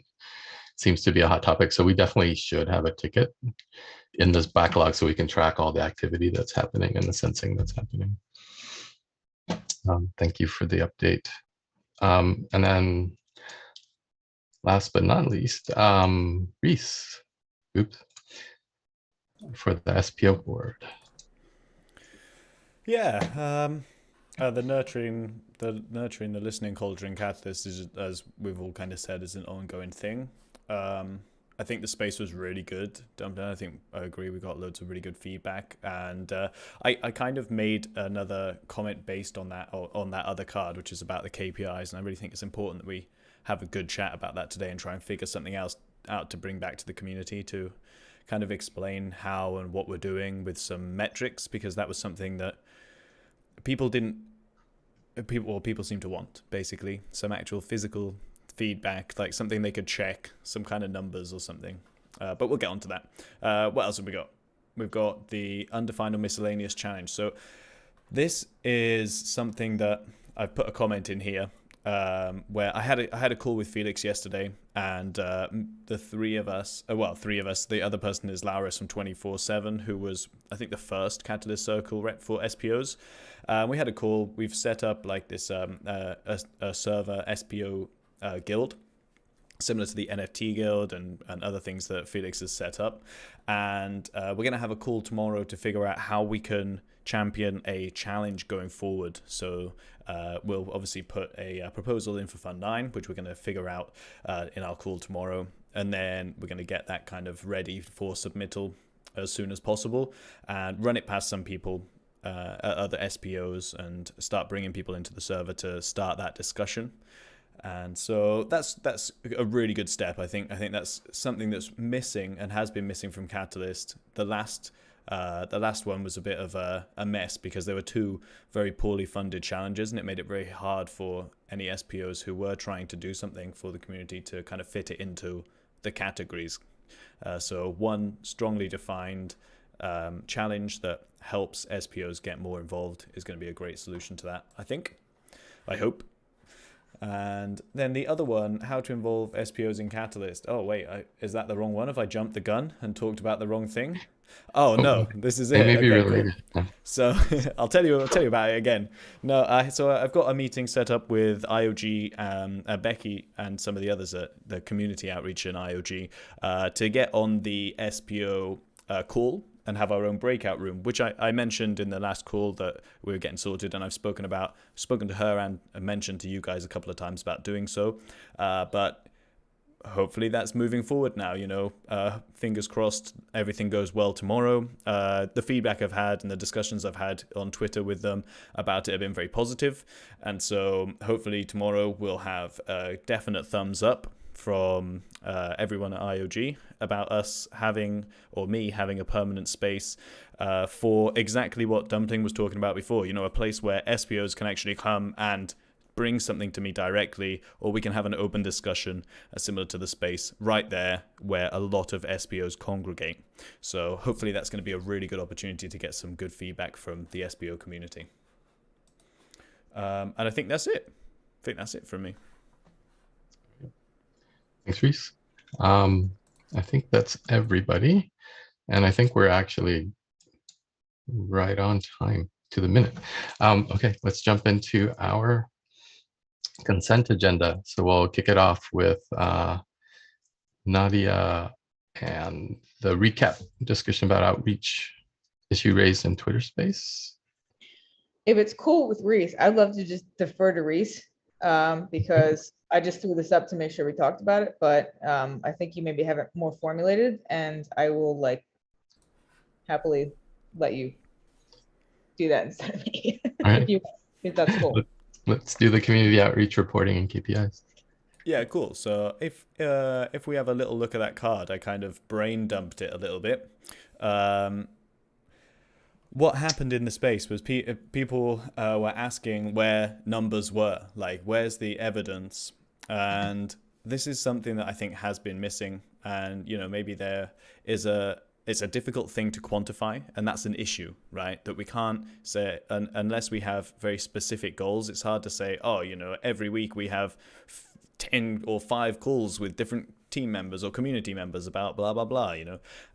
seems to be a hot topic. So we definitely should have a ticket in this backlog so we can track all the activity that's happening and the sensing that's happening. Thank you for the update. And then last but not least, Rhys. Oops. For the SPO board. Yeah, the nurturing the listening culture in Catalyst is, as we've all kind of said, is an ongoing thing. I think the space was really good. I think I agree. We got loads of really good feedback, and I kind of made another comment based on that other card, which is about the KPIs, and I really think it's important that we have a good chat about that today and try and figure something else out to bring back to the community to kind of explain how and what we're doing with some metrics, because that was something that people seem to want, basically some actual physical feedback, like something they could check, some kind of numbers or something. But we'll get on to that. What else have we got? We've got the undefined or miscellaneous challenge. So this is something that I've put a comment in here, where I had a call with Felix yesterday, and the three of us, the other person is Laurus from 24/7, who was, I think, the first Catalyst Circle rep for SPOs. We had a call. We've set up like this a server SPO guild, similar to the NFT guild and other things that Felix has set up. And we're going to have a call tomorrow to figure out how we can champion a challenge going forward. So we'll obviously put a proposal in for Fund 9, which we're going to figure out in our call tomorrow. And then we're going to get that kind of ready for submittal as soon as possible and run it past some people, other SPOs, and start bringing people into the server to start that discussion. And so that's a really good step. I think that's something that's missing and has been missing from Catalyst. The last one was a bit of a mess because there were two very poorly funded challenges, and it made it very hard for any SPOs who were trying to do something for the community to kind of fit it into the categories. So one strongly defined challenge that helps SPOs get more involved is going to be a great solution to that, I hope. And then the other one, how to involve SPOs in Catalyst. Oh wait, is that the wrong one? Have I jumped the gun and talked about the wrong thing? Oh no, this is it. Maybe Okay, related. cool. So I'll tell you about it again. No, so I've got a meeting set up with IOG, Becky, and some of the others at the community outreach in IOG to get on the SPO call and have our own breakout room, which I mentioned in the last call that we were getting sorted, and I've spoken to her and mentioned to you guys a couple of times about doing so. But hopefully that's moving forward now, fingers crossed everything goes well tomorrow. The feedback I've had and the discussions I've had on Twitter with them about it have been very positive. And so hopefully tomorrow we'll have a definite thumbs up from everyone at IOG about us having, or me having, a permanent space for exactly what Dumpling was talking about before, a place where SPOs can actually come and bring something to me directly, or we can have an open discussion similar to the space right there where a lot of SPOs congregate. So hopefully that's going to be a really good opportunity to get some good feedback from the SPO community. And I think that's it. From me. Thanks, Rhys. I think that's everybody. And I think we're actually right on time to the minute. Okay, let's jump into our consent agenda. So we'll kick it off with Nadia and the recap discussion about outreach issue raised in Twitter space. if it's cool with Rhys, I'd love to just defer to Rhys, because I just threw this up to make sure we talked about it, but I think you maybe have it more formulated, and I will like happily let you do that instead of me. All right. If that's cool. Let's do the community outreach reporting and KPIs. Yeah, cool. So if we have a little look at that card, I kind of brain dumped it a little bit. What happened in the space was people were asking where numbers were, like where's the evidence, and this is something that I think has been missing. And maybe it's a difficult thing to quantify, and that's an issue, right? That we can't say unless we have very specific goals. It's hard to say, oh, every week we have 10 or 5 calls with different team members or community members about blah blah blah.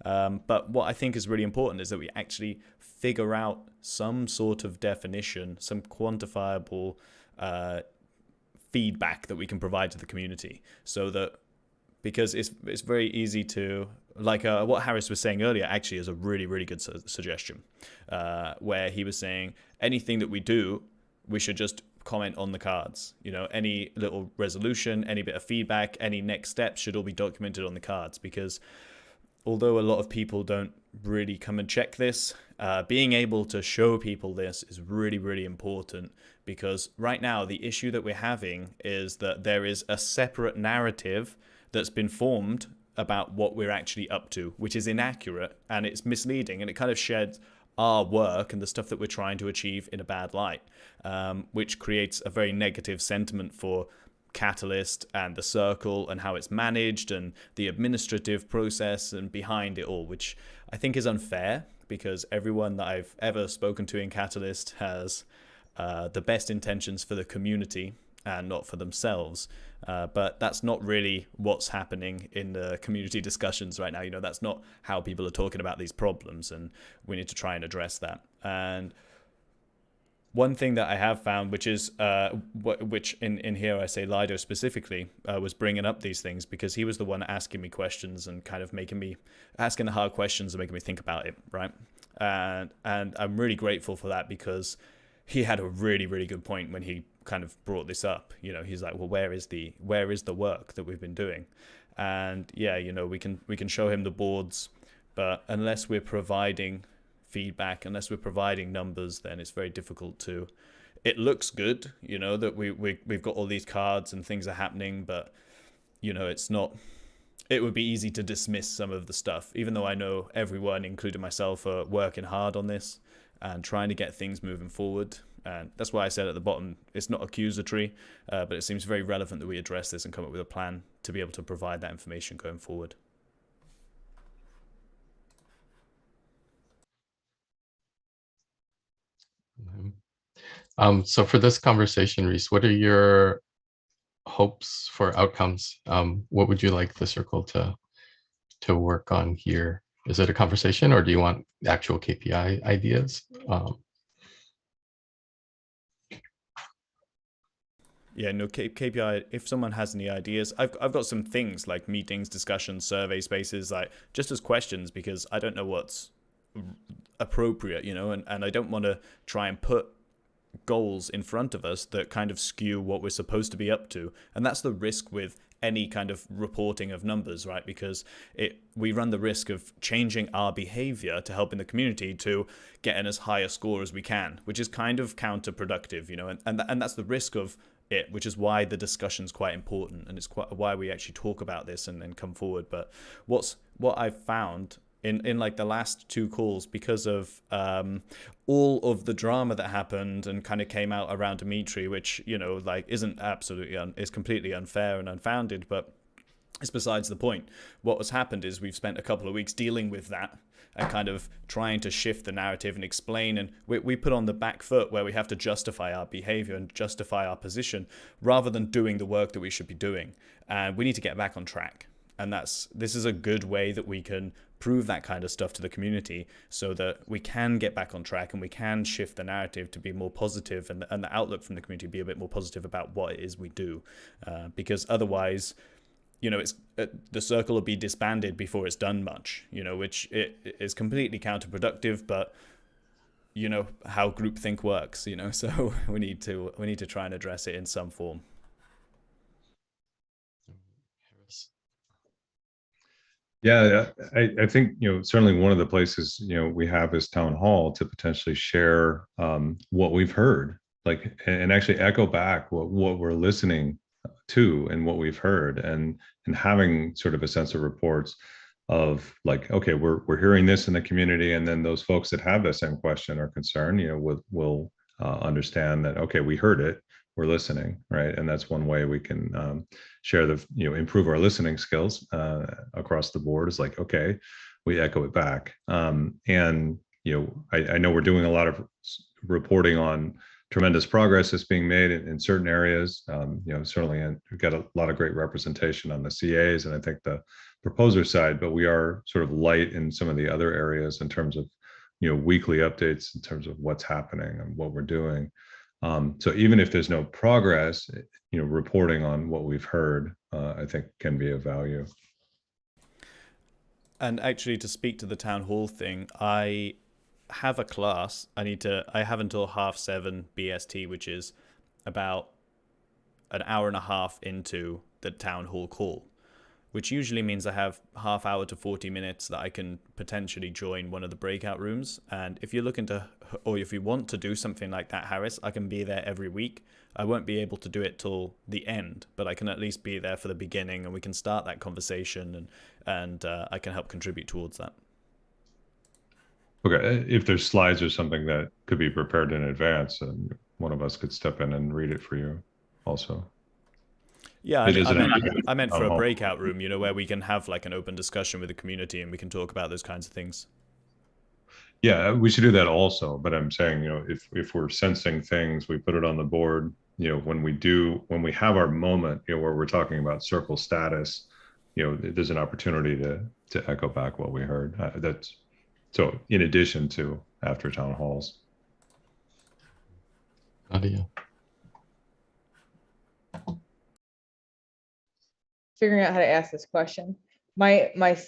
But what I think is really important is that we actually figure out some sort of definition, some quantifiable feedback that we can provide to the community, so that, because it's very easy to, like what Harris was saying earlier actually is a really, really good suggestion, where he was saying anything that we do, we should just comment on the cards. Any little resolution, any bit of feedback, any next steps should all be documented on the cards, because although a lot of people don't really come and check this, being able to show people this is really, really important, because right now the issue that we're having is that there is a separate narrative that's been formed about what we're actually up to, which is inaccurate and it's misleading, and it kind of sheds our work and the stuff that we're trying to achieve in a bad light, which creates a very negative sentiment for Catalyst and the circle and how it's managed and the administrative process and behind it all, which I think is unfair, because everyone that I've ever spoken to in Catalyst has the best intentions for the community and not for themselves. But that's not really what's happening in the community discussions right now. That's not how people are talking about these problems, and we need to try and address that. And one thing that I have found, which is which in here I say Lido specifically was bringing up these things, because he was the one asking me questions and kind of asking the hard questions and making me think about it, right? And I'm really grateful for that, because he had a really, really good point when he kind of brought this up. He's like, well, where is the work that we've been doing? And yeah, we can show him the boards, but unless we're providing feedback, unless we're providing numbers, then it's very difficult to. It looks good, that we've got all these cards and things are happening, but it's not. It would be easy to dismiss some of the stuff, even though I know everyone, including myself, are working hard on this and trying to get things moving forward. And that's why I said at the bottom, it's not accusatory, but it seems very relevant that we address this and come up with a plan to be able to provide that information going forward. So for this conversation, Rhys, what are your hopes for outcomes? What would you like the circle to work on here? Is it a conversation, or do you want actual KPI ideas? Yeah, no, KPI, if someone has any ideas, I've got some things like meetings, discussions, survey spaces, like just as questions, because I don't know what's appropriate, and I don't want to try and put goals in front of us that kind of skew what we're supposed to be up to. And that's the risk with any kind of reporting of numbers, right? Because we run the risk of changing our behavior to help in the community to getting as high a score as we can, which is kind of counterproductive, and that's the risk of it, which is why the discussion's quite important, and it's why we actually talk about this and come forward. But what I've found in like the last 2 calls, because of all of the drama that happened and kind of came out around Dimitri, which isn't is completely unfair and unfounded, but it's besides the point. What has happened is we've spent a couple of weeks dealing with that and kind of trying to shift the narrative and explain, and we put on the back foot where we have to justify our behavior and justify our position rather than doing the work that we should be doing. And we need to get back on track. And this is a good way that we can prove that kind of stuff to the community, so that we can get back on track and we can shift the narrative to be more positive, and the outlook from the community be a bit more positive about what it is we do. Because otherwise, the circle will be disbanded before it's done much, which it is completely counterproductive. But you know, how groupthink works, you know, so we need to try and address it in some form. Yeah, I think, you know, certainly one of the places, you know, we have is town hall to potentially share what we've heard, like, and actually echo back what we're listening to and what we've heard, and having sort of a sense of reports of like, okay, we're hearing this in the community, and then those folks that have the same question or concern, you know, will understand that, okay, we heard it, we're listening, right? And that's one way we can share the, you know, improve our listening skills across the board, is like, okay, we echo it back. And, you know, I know we're doing a lot of reporting on tremendous progress that's being made in certain areas. You know, certainly we've got a lot of great representation on the CAs, and I think the proposer side, but we are sort of light in some of the other areas in terms of, you know, weekly updates in terms of what's happening and what we're doing. So even if there's no progress, you know, reporting on what we've heard, I think can be of value. And actually, to speak to the town hall thing, I have a class. I have until 7:30 BST, which is about an hour and a half into the town hall call, which usually means I have half hour to 40 minutes that I can potentially join one of the breakout rooms. And if you're looking to, or if you want to do something like that, Harris, I can be there every week. I won't be able to do it till the end, but I can at least be there for the beginning, and we can start that conversation, and I can help contribute towards that. Okay, if there's slides or something that could be prepared in advance, and one of us could step in and read it for you also. Yeah, I meant for a breakout room, you know, where we can have like an open discussion with the community and we can talk about those kinds of things. Yeah, we should do that also. But I'm saying, you know, if we're sensing things, we put it on the board. You know, when we have our moment, you know, where we're talking about circle status, you know, there's an opportunity to echo back what we heard. That's so in addition to after town halls. Nadia. Figuring out how to ask this question. My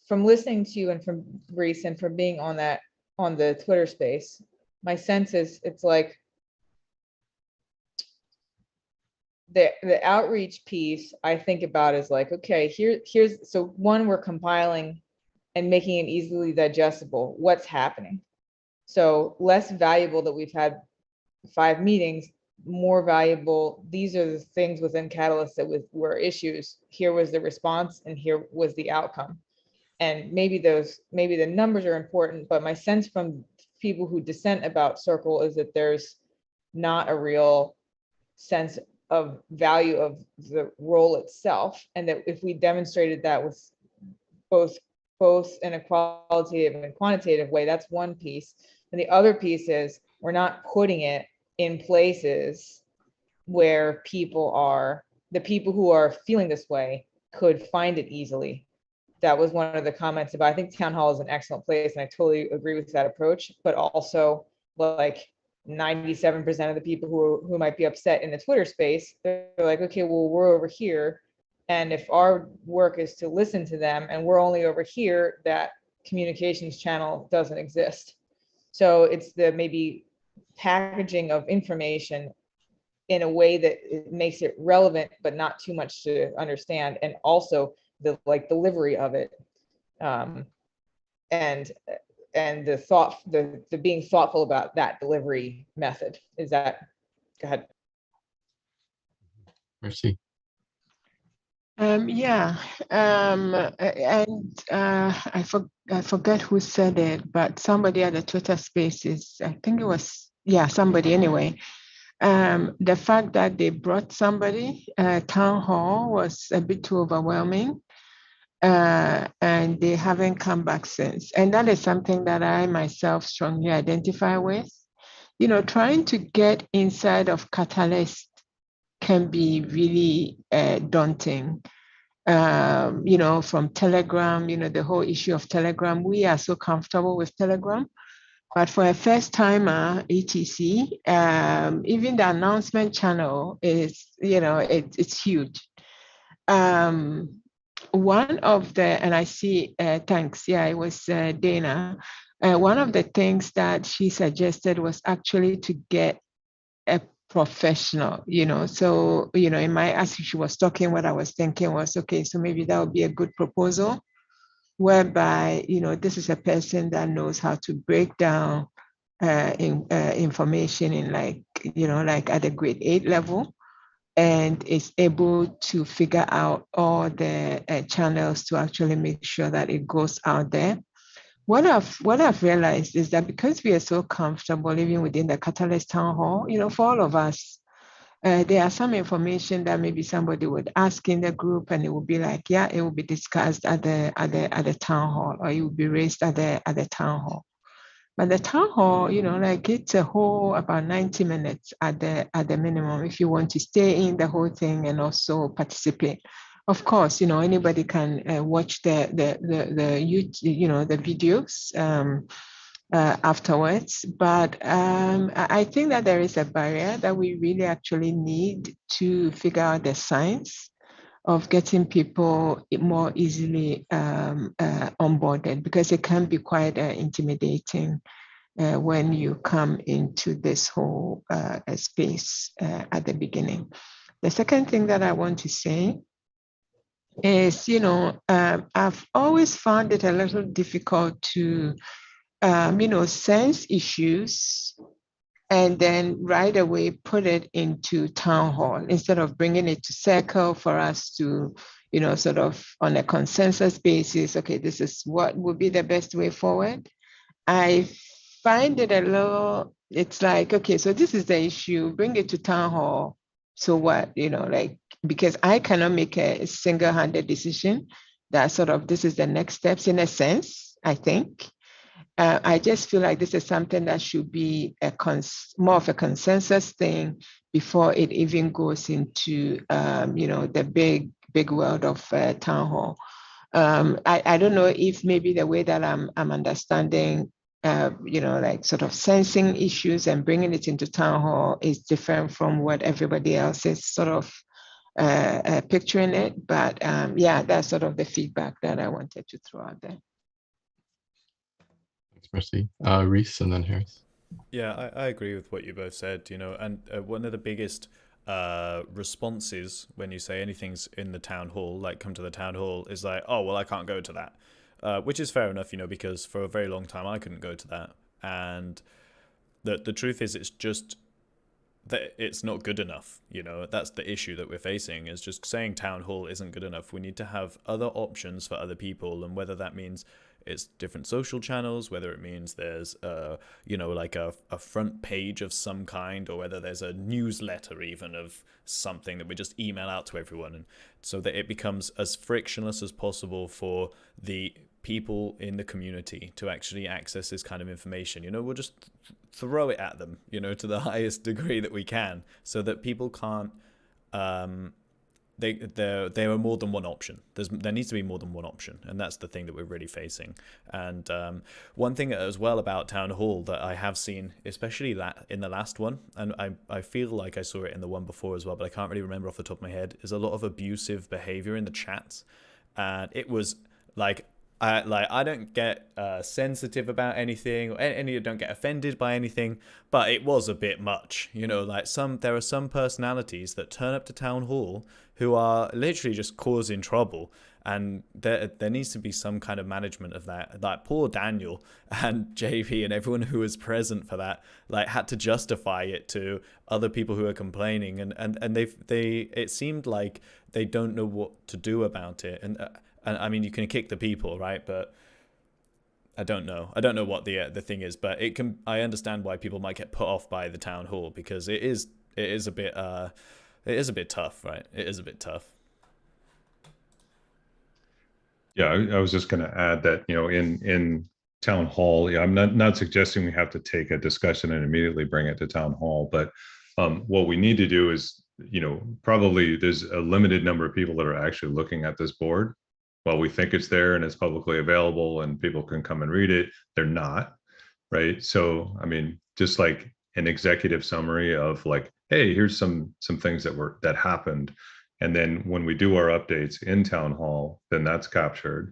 from listening to you and from Rhys and from being on the Twitter space, my sense is it's like the outreach piece I think about is like, okay, here's so one, we're compiling and making it easily digestible what's happening. So less valuable that we've had 5 meetings, more valuable, these are the things within Catalyst that were issues. Here was the response and here was the outcome. And maybe the numbers are important, but my sense from people who dissent about Circle is that there's not a real sense of value of the role itself. And that if we demonstrated that with both in a qualitative and quantitative way, that's one piece. And the other piece is we're not putting it in places where the people who are feeling this way could find it easily. That was one of the comments about, I think town hall is an excellent place, and I totally agree with that approach, but also like 97% of the people who might be upset in the Twitter space, they're like, okay, well, we're over here. And if our work is to listen to them and we're only over here, that communications channel doesn't exist. So it's the maybe packaging of information in a way that it makes it relevant, but not too much to understand. And also the like delivery of it. And the being thoughtful about that delivery method. Is that, go ahead. Mercy. Yeah, and I forget who said it, but somebody at the Twitter Spaces, I think it was, yeah, somebody anyway. The fact that they brought somebody, town hall was a bit too overwhelming, and they haven't come back since. And that is something that I myself strongly identify with. You know, trying to get inside of Catalyst can be really daunting. You know, from Telegram, you know, the whole issue of Telegram, we are so comfortable with Telegram. But for a first timer, etc., even the announcement channel is, you know, it's huge. One of the, and I see, thanks, yeah, it was Dana. one of the things that she suggested was actually to get a professional, So, as she was talking, what I was thinking was, okay, so maybe that would be a good proposal, whereby, this is a person that knows how to break down information in like at the grade 8 level, and is able to figure out all the channels to actually make sure that it goes out there. What I've realized is that because we are so comfortable even within the Catalyst Town Hall, for all of us, there are some information that maybe somebody would ask in the group, and it would be like, yeah, it will be discussed at the town hall, or it will be raised at the town hall. But the town hall, like it's a whole about 90 minutes at the minimum if you want to stay in the whole thing and also participate. Of course, anybody can watch the videos afterwards. But I think that there is a barrier that we really actually need to figure out the science of getting people more easily onboarded, because it can be quite intimidating when you come into this whole space at the beginning. The second thing that I want to say is, I've always found it a little difficult to, sense issues and then right away put it into town hall instead of bringing it to circle for us to, sort of on a consensus basis, okay, this is what would be the best way forward. I find it a little, it's like, okay, so this is the issue, bring it to town hall. So what, because I cannot make a single-handed decision that sort of, this is the next steps in a sense, I think. I just feel like this is something that should be more of a consensus thing before it even goes into, the big world of town hall. I don't know if maybe the way that I'm understanding, like sort of sensing issues and bringing it into town hall is different from what everybody else is sort of picturing it. But yeah, that's sort of the feedback that I wanted to throw out there. Mercy. Rhys and then Harris. Yeah, I agree with what you both said, and one of the biggest responses when you say anything's in the town hall, like come to the town hall, is like, oh, well, I can't go to that, which is fair enough, because for a very long time I couldn't go to that. And the truth is, it's just that it's not good enough. That's the issue that we're facing, is just saying town hall isn't good enough. We need to have other options for other people, and whether that means it's different social channels, whether it means there's like a front page of some kind, or whether there's a newsletter even of something that we just email out to everyone, and so that it becomes as frictionless as possible for the people in the community to actually access this kind of information. We'll just throw it at them, to the highest degree that we can, so that people can't there are more than one option. There needs to be more than one option, and that's the thing that we're really facing. And one thing as well about town hall that I have seen, especially that in the last one, and I feel like I saw it in the one before as well, but I can't really remember off the top of my head, is a lot of abusive behavior in the chats. And it was like, I don't get sensitive about anything, or any don't get offended by anything, but it was a bit much, like there are some personalities that turn up to town hall who are literally just causing trouble, and there needs to be some kind of management of that. Like poor Daniel and JP and everyone who was present for that, like had to justify it to other people who are complaining, and they it seemed like they don't know what to do about it. And I mean, you can kick the people, right? But I don't know what the thing is, but I understand why people might get put off by the town hall, because it is a bit tough, right? It is a bit tough. Yeah, I was just going to add that, in town hall, yeah, I'm not suggesting we have to take a discussion and immediately bring it to town hall, but what we need to do is, probably there's a limited number of people that are actually looking at this board. While we think it's there and it's publicly available and people can come and read it, they're not, right? So, I mean, just like an executive summary of like, hey, here's some things that happened. And then when we do our updates in town hall, then that's captured.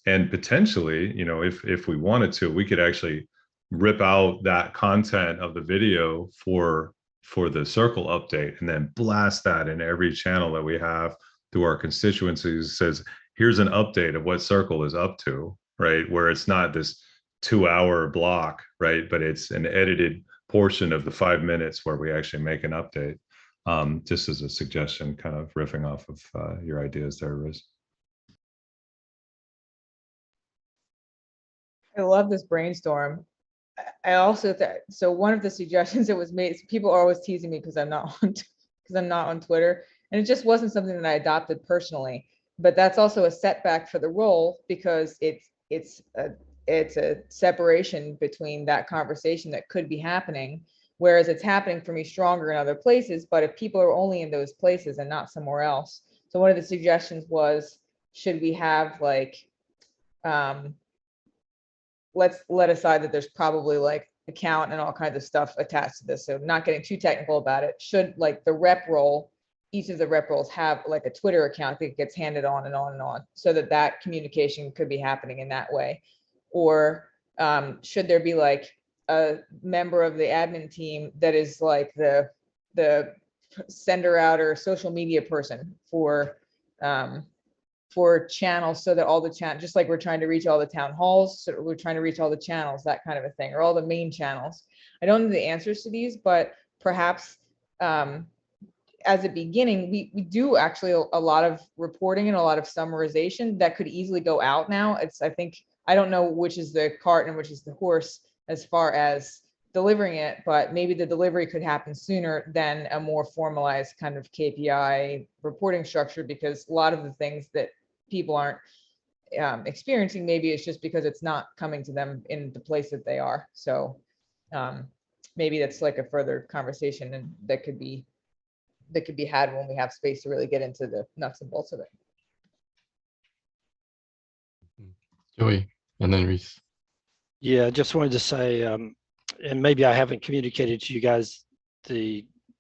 And potentially, you know, if we wanted to, we could actually rip out that content of the video for the circle update and then blast that in every channel that we have through our constituencies. Says, here's an update of what circle is up to, right? Where it's not this 2-hour block, right? But it's an edited portion of the 5 minutes where we actually make an update. Just as a suggestion, kind of riffing off of your ideas there, Rhys. I love this brainstorm. I also so one of the suggestions that was made, people are always teasing me because I'm not on Twitter, and it just wasn't something that I adopted personally. But that's also a setback for the role, because it's a separation between that conversation that could be happening, whereas it's happening for me stronger in other places. But if people are only in those places and not somewhere else, so one of the suggestions was, should we have like let's let aside that there's probably like account and all kinds of stuff attached to this, so not getting too technical about it. Should like the rep role, each of the rep roles have like a Twitter account that gets handed on and on and on, so that that communication could be happening in that way? Or should there be like a member of the admin team that is like the sender out or social media person for channels, so that all the just like we're trying to reach all the town halls, so we're trying to reach all the channels, that kind of a thing, or all the main channels. I don't know the answers to these, but perhaps as a beginning, we do actually a lot of reporting and a lot of summarization that could easily go out now. I don't know which is the cart and which is the horse as far as delivering it, but maybe the delivery could happen sooner than a more formalized kind of KPI reporting structure, because a lot of the things that people aren't experiencing, maybe it's just because it's not coming to them in the place that they are. So maybe that's like a further conversation, and that could be had when we have space to really get into the nuts and bolts of it. Joey, and then Rhys. Yeah, I just wanted to say, and maybe I haven't communicated to you guys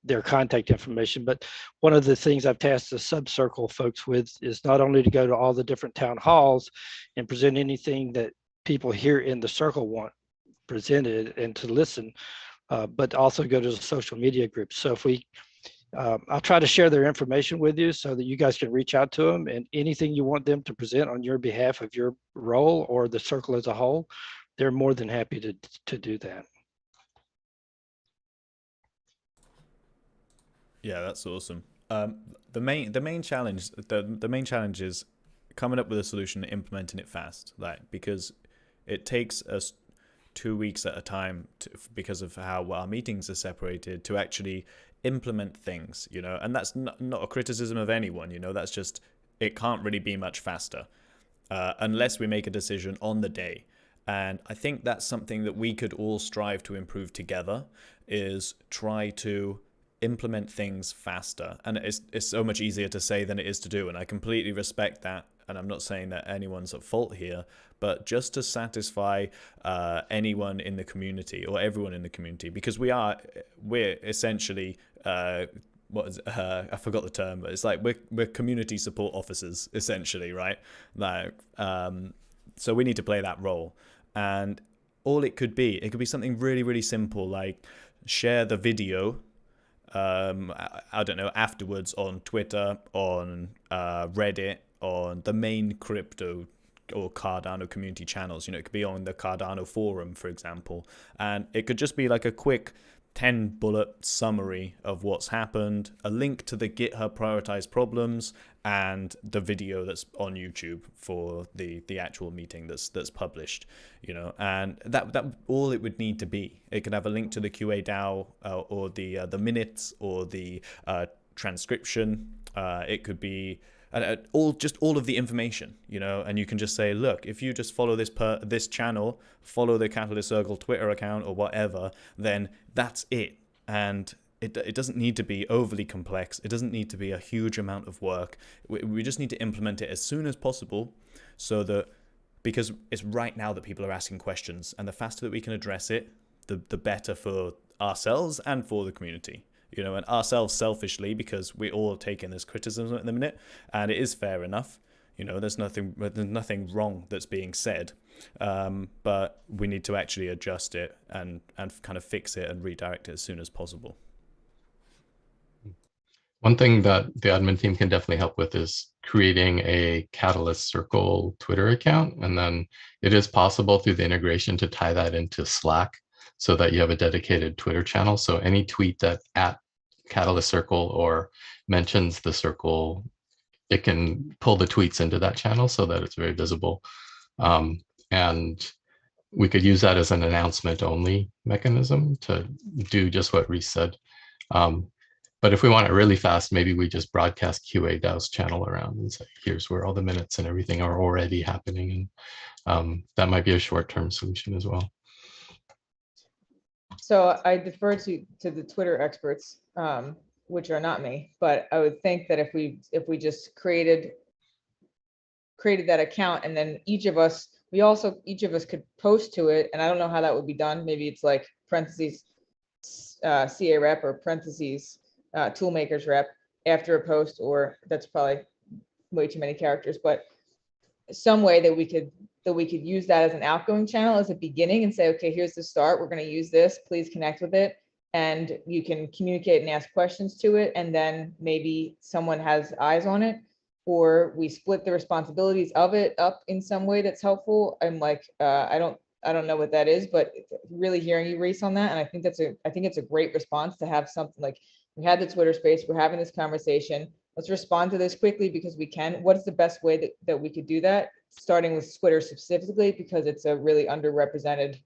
their contact information, but one of the things I've tasked the subcircle folks with is not only to go to all the different town halls and present anything that people here in the circle want presented and to listen, but also go to the social media groups. So if I'll try to share their information with you so that you guys can reach out to them, and anything you want them to present on your behalf of your role or the circle as a whole, they're more than happy to do that. Yeah, that's awesome. The main challenge is coming up with a solution and implementing it fast, because it takes us 2 weeks at a time because of how our meetings are separated to actually implement things, and that's not a criticism of anyone, that's just, it can't really be much faster unless we make a decision on the day. And I think that's something that we could all strive to improve together, is try to implement things faster. And it's so much easier to say than it is to do, and I completely respect that, and I'm not saying that anyone's at fault here, but just to satisfy anyone in the community or everyone in the community, because we're essentially I forgot the term, but it's like we're community support officers essentially, right? Like so we need to play that role, and all it could be something really, really simple, like share the video I don't know, afterwards on Twitter, on Reddit, on the main crypto or Cardano community channels. It could be on the Cardano forum, for example, and it could just be like a quick 10-bullet summary of what's happened, a link to the GitHub prioritized problems, and the video that's on YouTube for the actual meeting that's published, and that all it would need to be. It could have a link to the QA DAO or the minutes or the transcription. It could be all of the information, and you can just say, look, if you just follow this channel, follow the Catalyst Circle Twitter account or whatever, then that's it. And it doesn't need to be overly complex. It doesn't need to be a huge amount of work. We just need to implement it as soon as possible, because it's right now that people are asking questions, and the faster that we can address it, the better for ourselves and for the community. And ourselves selfishly, because we're all taking this criticism at the minute, and it is fair enough. You know, there's nothing wrong that's being said, but we need to actually adjust it and kind of fix it and redirect it as soon as possible. One thing that the admin team can definitely help with is creating a Catalyst Circle Twitter account. And then it is possible through the integration to tie that into Slack so that you have a dedicated Twitter channel. So any tweet that at Catalyst Circle or mentions the circle, it can pull the tweets into that channel so that it's very visible. And we could use that as an announcement only mechanism to do just what Rhys said. But if we want it really fast, maybe we just broadcast QA DAO's channel around and say, here's where all the minutes and everything are already happening. And that might be a short-term solution as well. So I defer to the Twitter experts, which are not me, but I would think that if we just created that account, and then each of us could post to it, and I don't know how that would be done. Maybe it's like parentheses CA rep or parentheses toolmakers rep after a post, or that's probably way too many characters, but some way that we could use that as an outgoing channel as a beginning and say, okay, here's the start. We're going to use this. Please connect with it. And you can communicate and ask questions to it. And then maybe someone has eyes on it, or we split the responsibilities of it up in some way that's helpful. I'm like, I don't know what that is, but really hearing you, Rhys, on that. And I think it's a great response to have something like, we had the Twitter space, we're having this conversation. Let's respond to this quickly because we can. What's the best way that we could do that? Starting with Twitter specifically, because it's a really underrepresented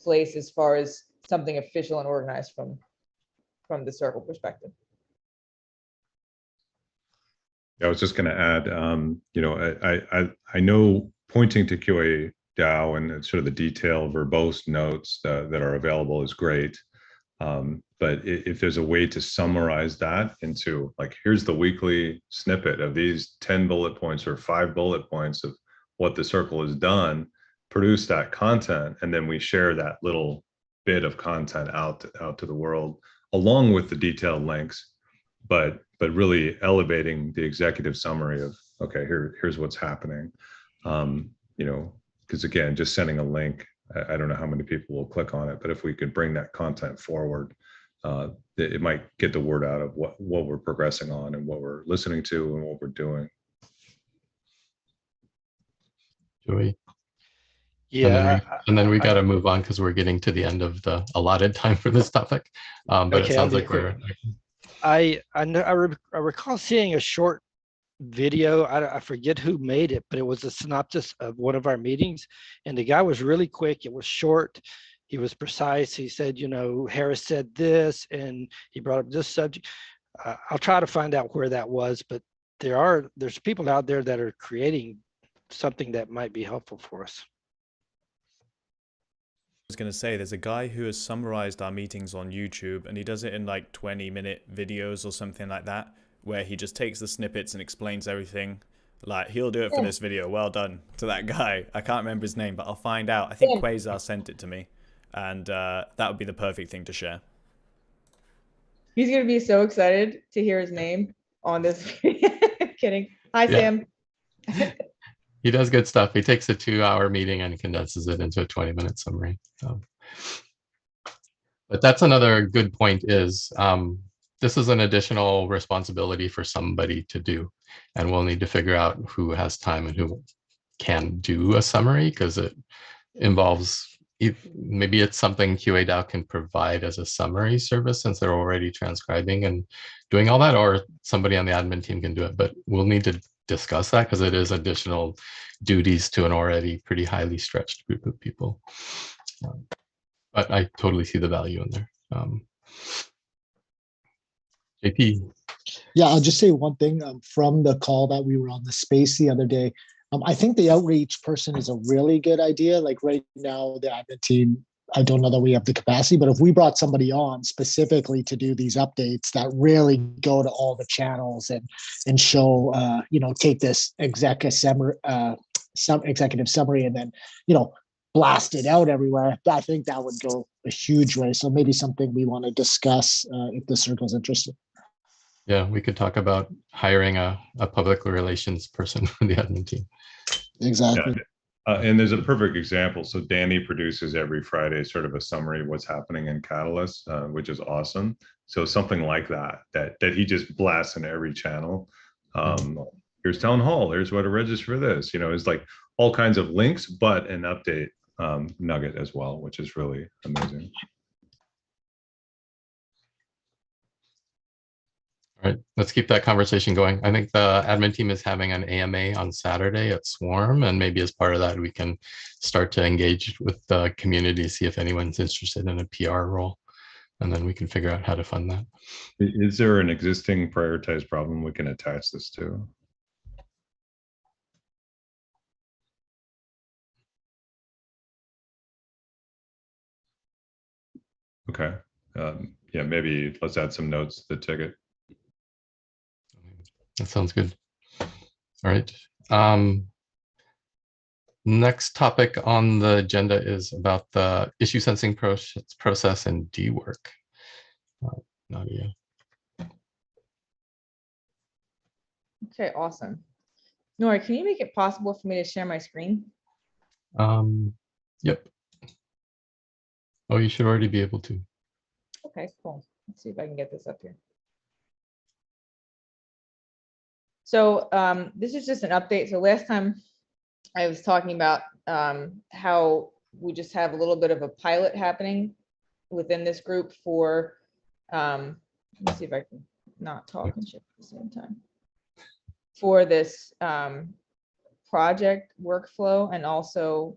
place as far as something official and organized from the circle perspective. I was just going to add, you know, I know pointing to QA DAO and sort of the detailed verbose notes that are available is great. But if there's a way to summarize that into like, here's the weekly snippet of these 10 bullet points or 5 bullet points of what the circle has done, produce that content, and then we share that little bit of content out to the world, along with the detailed links, but really elevating the executive summary of, okay, here's what's happening. You know, because again, just sending a link, I don't know how many people will click on it, but if we could bring that content forward, it might get the word out of what we're progressing on and what we're listening to and what we're doing. Joey. Yeah. And then we got to move on because we're getting to the end of the allotted time for this topic. But Okay, it sounds like we're. I recall seeing a short video. I forget who made it, but it was a synopsis of one of our meetings, and the guy was really quick. It was short. He was precise. He said, you know, Harris said this, and he brought up this subject. I'll try to find out where that was, but there's people out there that are creating something that might be helpful for us. I was going to say, there's a guy who has summarized our meetings on YouTube, and he does it in like 20-minute videos or something like that, where he just takes the snippets and explains everything. Like, he'll do it for this video. Well done to that guy. I can't remember his name, but I'll find out. I think Quasar sent it to me, and that would be the perfect thing to share. He's going to be so excited to hear his name on this. Kidding. Hi, Yeah. Sam. He does good stuff. He takes a 2-hour meeting and condenses it into a 20-minute summary. But that's another good point is this is an additional responsibility for somebody to do. And we'll need to figure out who has time and who can do a summary, because it involves, maybe it's something QA DAO can provide as a summary service since they're already transcribing and doing all that, or somebody on the admin team can do it. But we'll need to discuss that because it is additional duties to an already pretty highly stretched group of people. But I totally see the value in there. JP. Yeah, I'll just say one thing from the call that we were on the space the other day. I think the outreach person is a really good idea. Like right now, the admin team, I don't know that we have the capacity, but if we brought somebody on specifically to do these updates that really go to all the channels and show, you know, take this executive summary and then, you know, blast it out everywhere, I think that would go a huge way. So maybe something we want to discuss if the circle's interested. Yeah, we could talk about hiring a public relations person for the admin team. Exactly. And there's a perfect example. So Danny produces every Friday sort of a summary of what's happening in Catalyst, which is awesome. So something like that he just blasts in every channel. Here's town hall. Here's what to register for this. You know, it's like all kinds of links, but an update nugget as well, which is really amazing. All right, let's keep that conversation going. I think the admin team is having an AMA on Saturday at Swarm, and maybe as part of that, we can start to engage with the community, see if anyone's interested in a PR role, and then we can figure out how to fund that. Is there an existing prioritized problem we can attach this to? Okay. Yeah, maybe let's add some notes to the ticket. That sounds good. All right. Next topic on the agenda is about the issue sensing process and D work. Nadia. Okay, awesome. Nora, can you make it possible for me to share my screen? Yep. Oh, you should already be able to. Okay, cool. Let's see if I can get this up here. So this is just an update. So last time I was talking about how we just have a little bit of a pilot happening within this group for, let me see if I can not talk and share at the same time, for this project workflow, and also,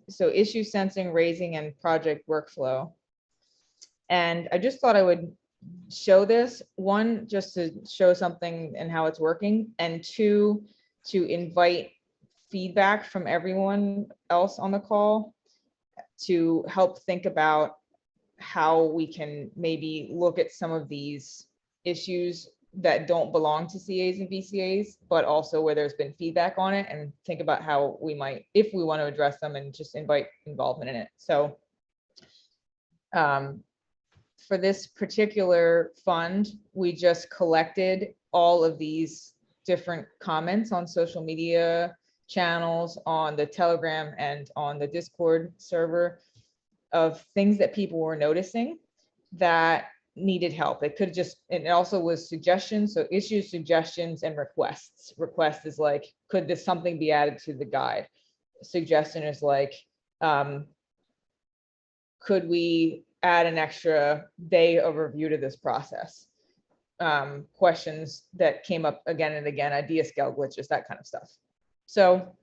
so issue sensing, raising, and project workflow. And I just thought I would show this, one, just to show something and how it's working, and two, to invite feedback from everyone else on the call to help think about how we can maybe look at some of these issues that don't belong to CAs and BCAs, but also where there's been feedback on it, and think about how we might, if we want to address them, and just invite involvement in it. So for this particular fund, we just collected all of these different comments on social media channels, on the Telegram and on the Discord server, of things that people were noticing that needed help. It could just, and it also was suggestions, so issues, suggestions, and requests. Request is like, could this something be added to the guide? Suggestion is like, could we add an extra day of review to this process? Questions that came up again and again, idea scale glitches, that kind of stuff. So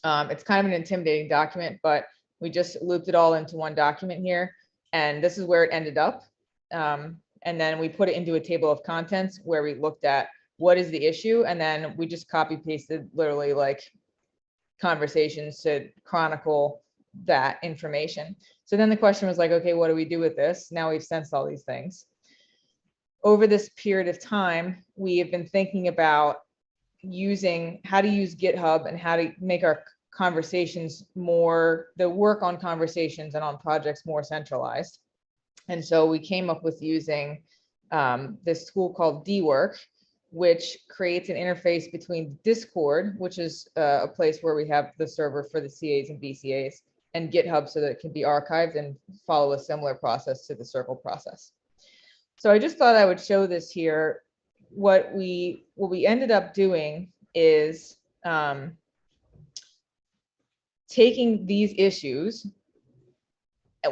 it's kind of an intimidating document, but we just looped it all into one document here, and this is where it ended up. And then we put it into a table of contents where we looked at what is the issue, and then we just copy pasted literally like conversations to chronicle that information. So then the question was like, okay, what do we do with this? Now we've sensed all these things. Over this period of time, we have been thinking about using how to use GitHub and how to make our conversations more, the work on conversations and on projects more centralized. And so we came up with using this tool called dwork, which creates an interface between Discord, which is a place where we have the server for the CAs and BCAs, and GitHub, so that it can be archived and follow a similar process to the Circle process. So I just thought I would show this here. What we ended up doing is taking these issues.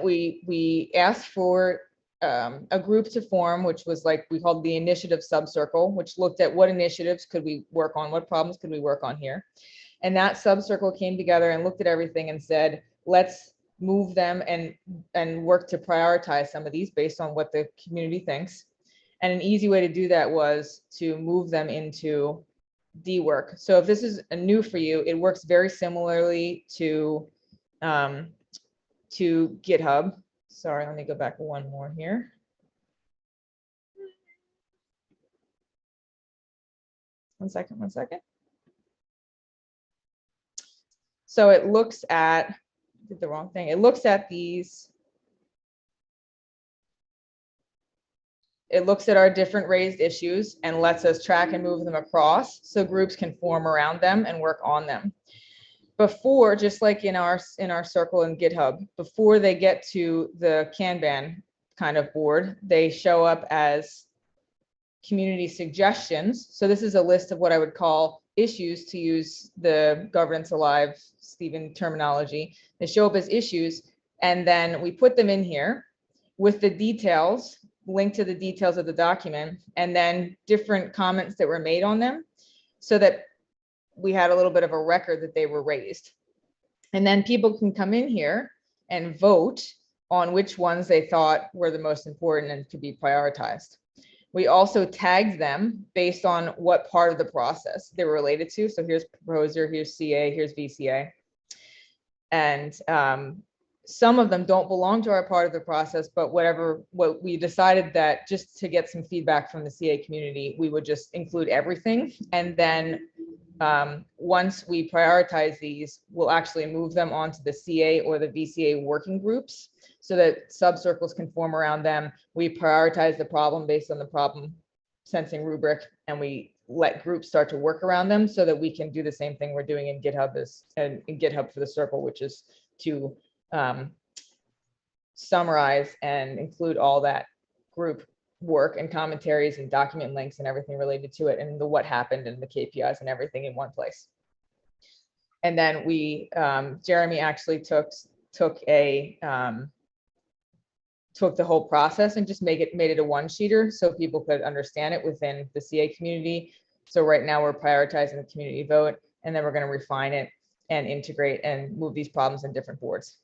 We asked for a group to form, which was like, we called the initiative subcircle, which looked at what initiatives could we work on, what problems could we work on here. And that subcircle came together and looked at everything and said, let's move them and work to prioritize some of these based on what the community thinks. And an easy way to do that was to move them into dwork. So if this is new for you, it works very similarly to GitHub. Sorry, let me go back one more here. One second. So it looks at, did the wrong thing. It looks at these. It looks at our different raised issues and lets us track and move them across so groups can form around them and work on them. Before, just like in our circle in GitHub, before they get to the Kanban kind of board, they show up as community suggestions. So this is a list of what I would call issues, to use the Governance Alive Stephen terminology. They show up as issues, and then we put them in here with the details, linked to the details of the document, and then different comments that were made on them, so that we had a little bit of a record that they were raised. And then people can come in here and vote on which ones they thought were the most important and could be prioritized. We also tagged them based on what part of the process they were related to. So here's proposer, here's CA, here's VCA. And some of them don't belong to our part of the process, but what we decided that just to get some feedback from the CA community, we would just include everything. And then once we prioritize these, we'll actually move them onto the CA or the VCA working groups so that subcircles can form around them. We prioritize the problem based on the problem sensing rubric, and we let groups start to work around them so that we can do the same thing we're doing in GitHub in GitHub for the circle, which is to summarize and include all that group work and commentaries and document links and everything related to it, and the what happened and the KPIs and everything in one place. And then we, Jeremy actually took the whole process and just made it a one-sheeter so people could understand it within the CA community. So right now we're prioritizing the community vote, and then we're going to refine it and integrate and move these problems in different boards.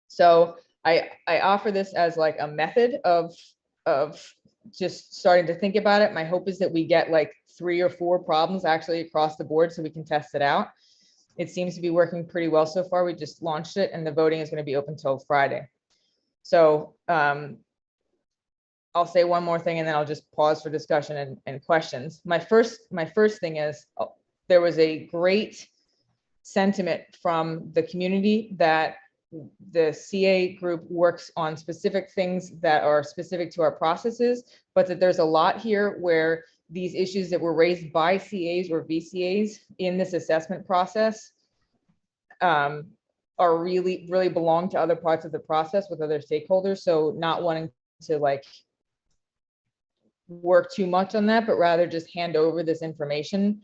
So I offer this as like a method of just starting to think about it. My hope is that we get like 3 or 4 problems actually across the board so we can test it out. It seems to be working pretty well so far. We just launched it, and the voting is going to be open till Friday. So I'll say one more thing, and then I'll just pause for discussion and questions. My first thing is, there was a great sentiment from the community that the CA group works on specific things that are specific to our processes, but that there's a lot here where these issues that were raised by CAs or VCAs in this assessment process are really belong to other parts of the process with other stakeholders. So not wanting to like work too much on that, but rather just hand over this information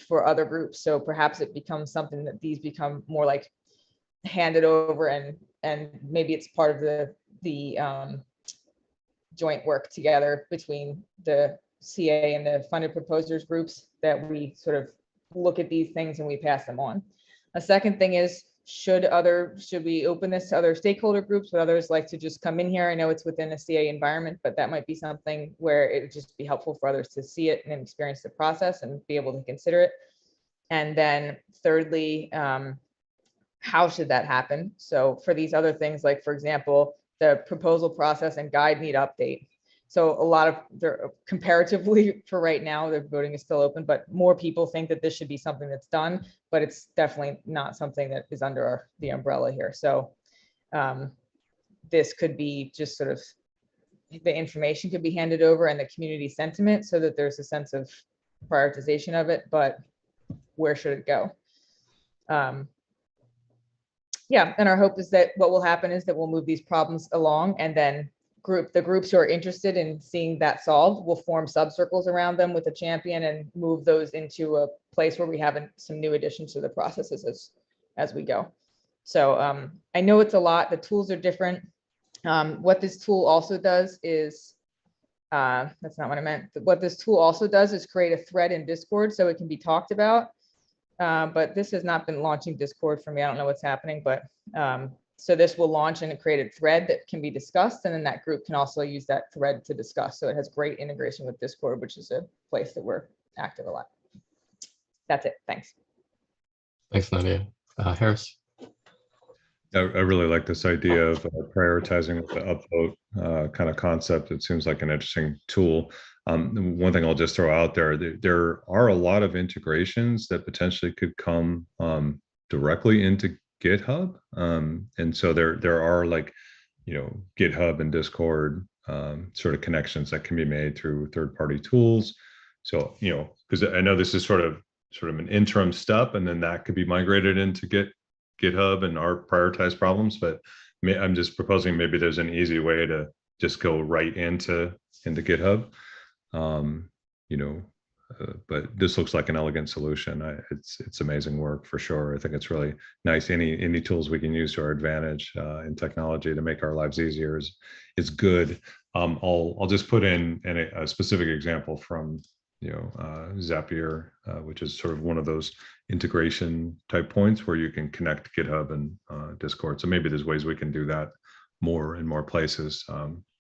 for other groups. So perhaps it becomes something that these become more like handed over, and maybe it's part of the joint work together between the CA and the funded proposers groups, that we sort of look at these things and we pass them on. A second thing is, should we open this to other stakeholder groups? Would others like to just come in here? I know it's within a CA environment, but that might be something where it would just be helpful for others to see it and experience the process and be able to consider it. And then thirdly, how should that happen? So for these other things, like for example, the proposal process and guide need update. So a lot of comparatively for right now, the voting is still open, but more people think that this should be something that's done, but it's definitely not something that is under the umbrella here. So this could be just sort of, the information could be handed over and the community sentiment so that there's a sense of prioritization of it, but where should it go? Yeah, and our hope is that what will happen is that we'll move these problems along, and then the groups who are interested in seeing that solved will form subcircles around them with a champion and move those into a place where we have some new additions to the processes as we go. So I know it's a lot. The tools are different. What this tool also does is, that's not what I meant. What this tool also does is create a thread in Discord so it can be talked about. But this has not been launching Discord for me. I don't know what's happening, but so this will launch in a created thread that can be discussed, and then that group can also use that thread to discuss. So it has great integration with Discord, which is a place that we're active a lot. That's it. Thanks. Thanks, Nadia. Harris. I really like this idea of prioritizing with the upvote kind of concept. It seems like an interesting tool. One thing I'll just throw out there are a lot of integrations that potentially could come directly into GitHub. And so there are, like, GitHub and Discord sort of connections that can be made through third-party tools. So, because I know this is sort of an interim step, and then that could be migrated into GitHub and our prioritized problems. But I'm just proposing maybe there's an easy way to just go right into GitHub. But this looks like an elegant solution. It's amazing work for sure. I think it's really nice. Any tools we can use to our advantage in technology to make our lives easier is good. I'll just put in a specific example from Zapier, which is sort of one of those integration type points where you can connect GitHub and Discord. So maybe there's ways we can do that more in more places.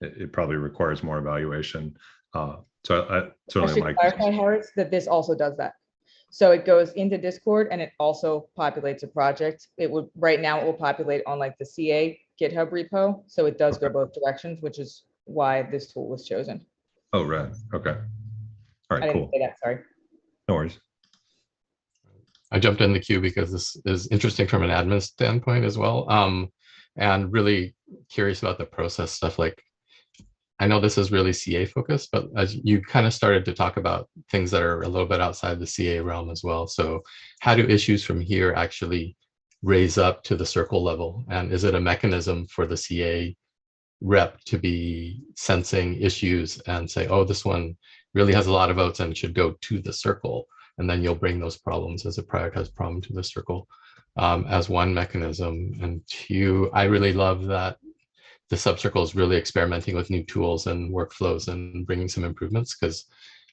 It probably requires more evaluation. So I certainly like clarify, Harris, that this also does that. So it goes into Discord and it also populates a project. Right now it will populate on like the CA GitHub repo. So it does go both directions, which is why this tool was chosen. Oh, right. Okay. All right, I didn't cool. say that, sorry. No worries. I jumped in the queue because this is interesting from an admin standpoint as well. And really curious about the process stuff. Like, I know this is really CA focused, but as you kind of started to talk about things that are a little bit outside the CA realm as well. So how do issues from here actually raise up to the circle level? And is it a mechanism for the CA rep to be sensing issues and say, oh, this one really has a lot of votes and should go to the circle? And then you'll bring those problems as a prioritized problem to the circle as one mechanism. And two, I really love that the subcircle is really experimenting with new tools and workflows and bringing some improvements, because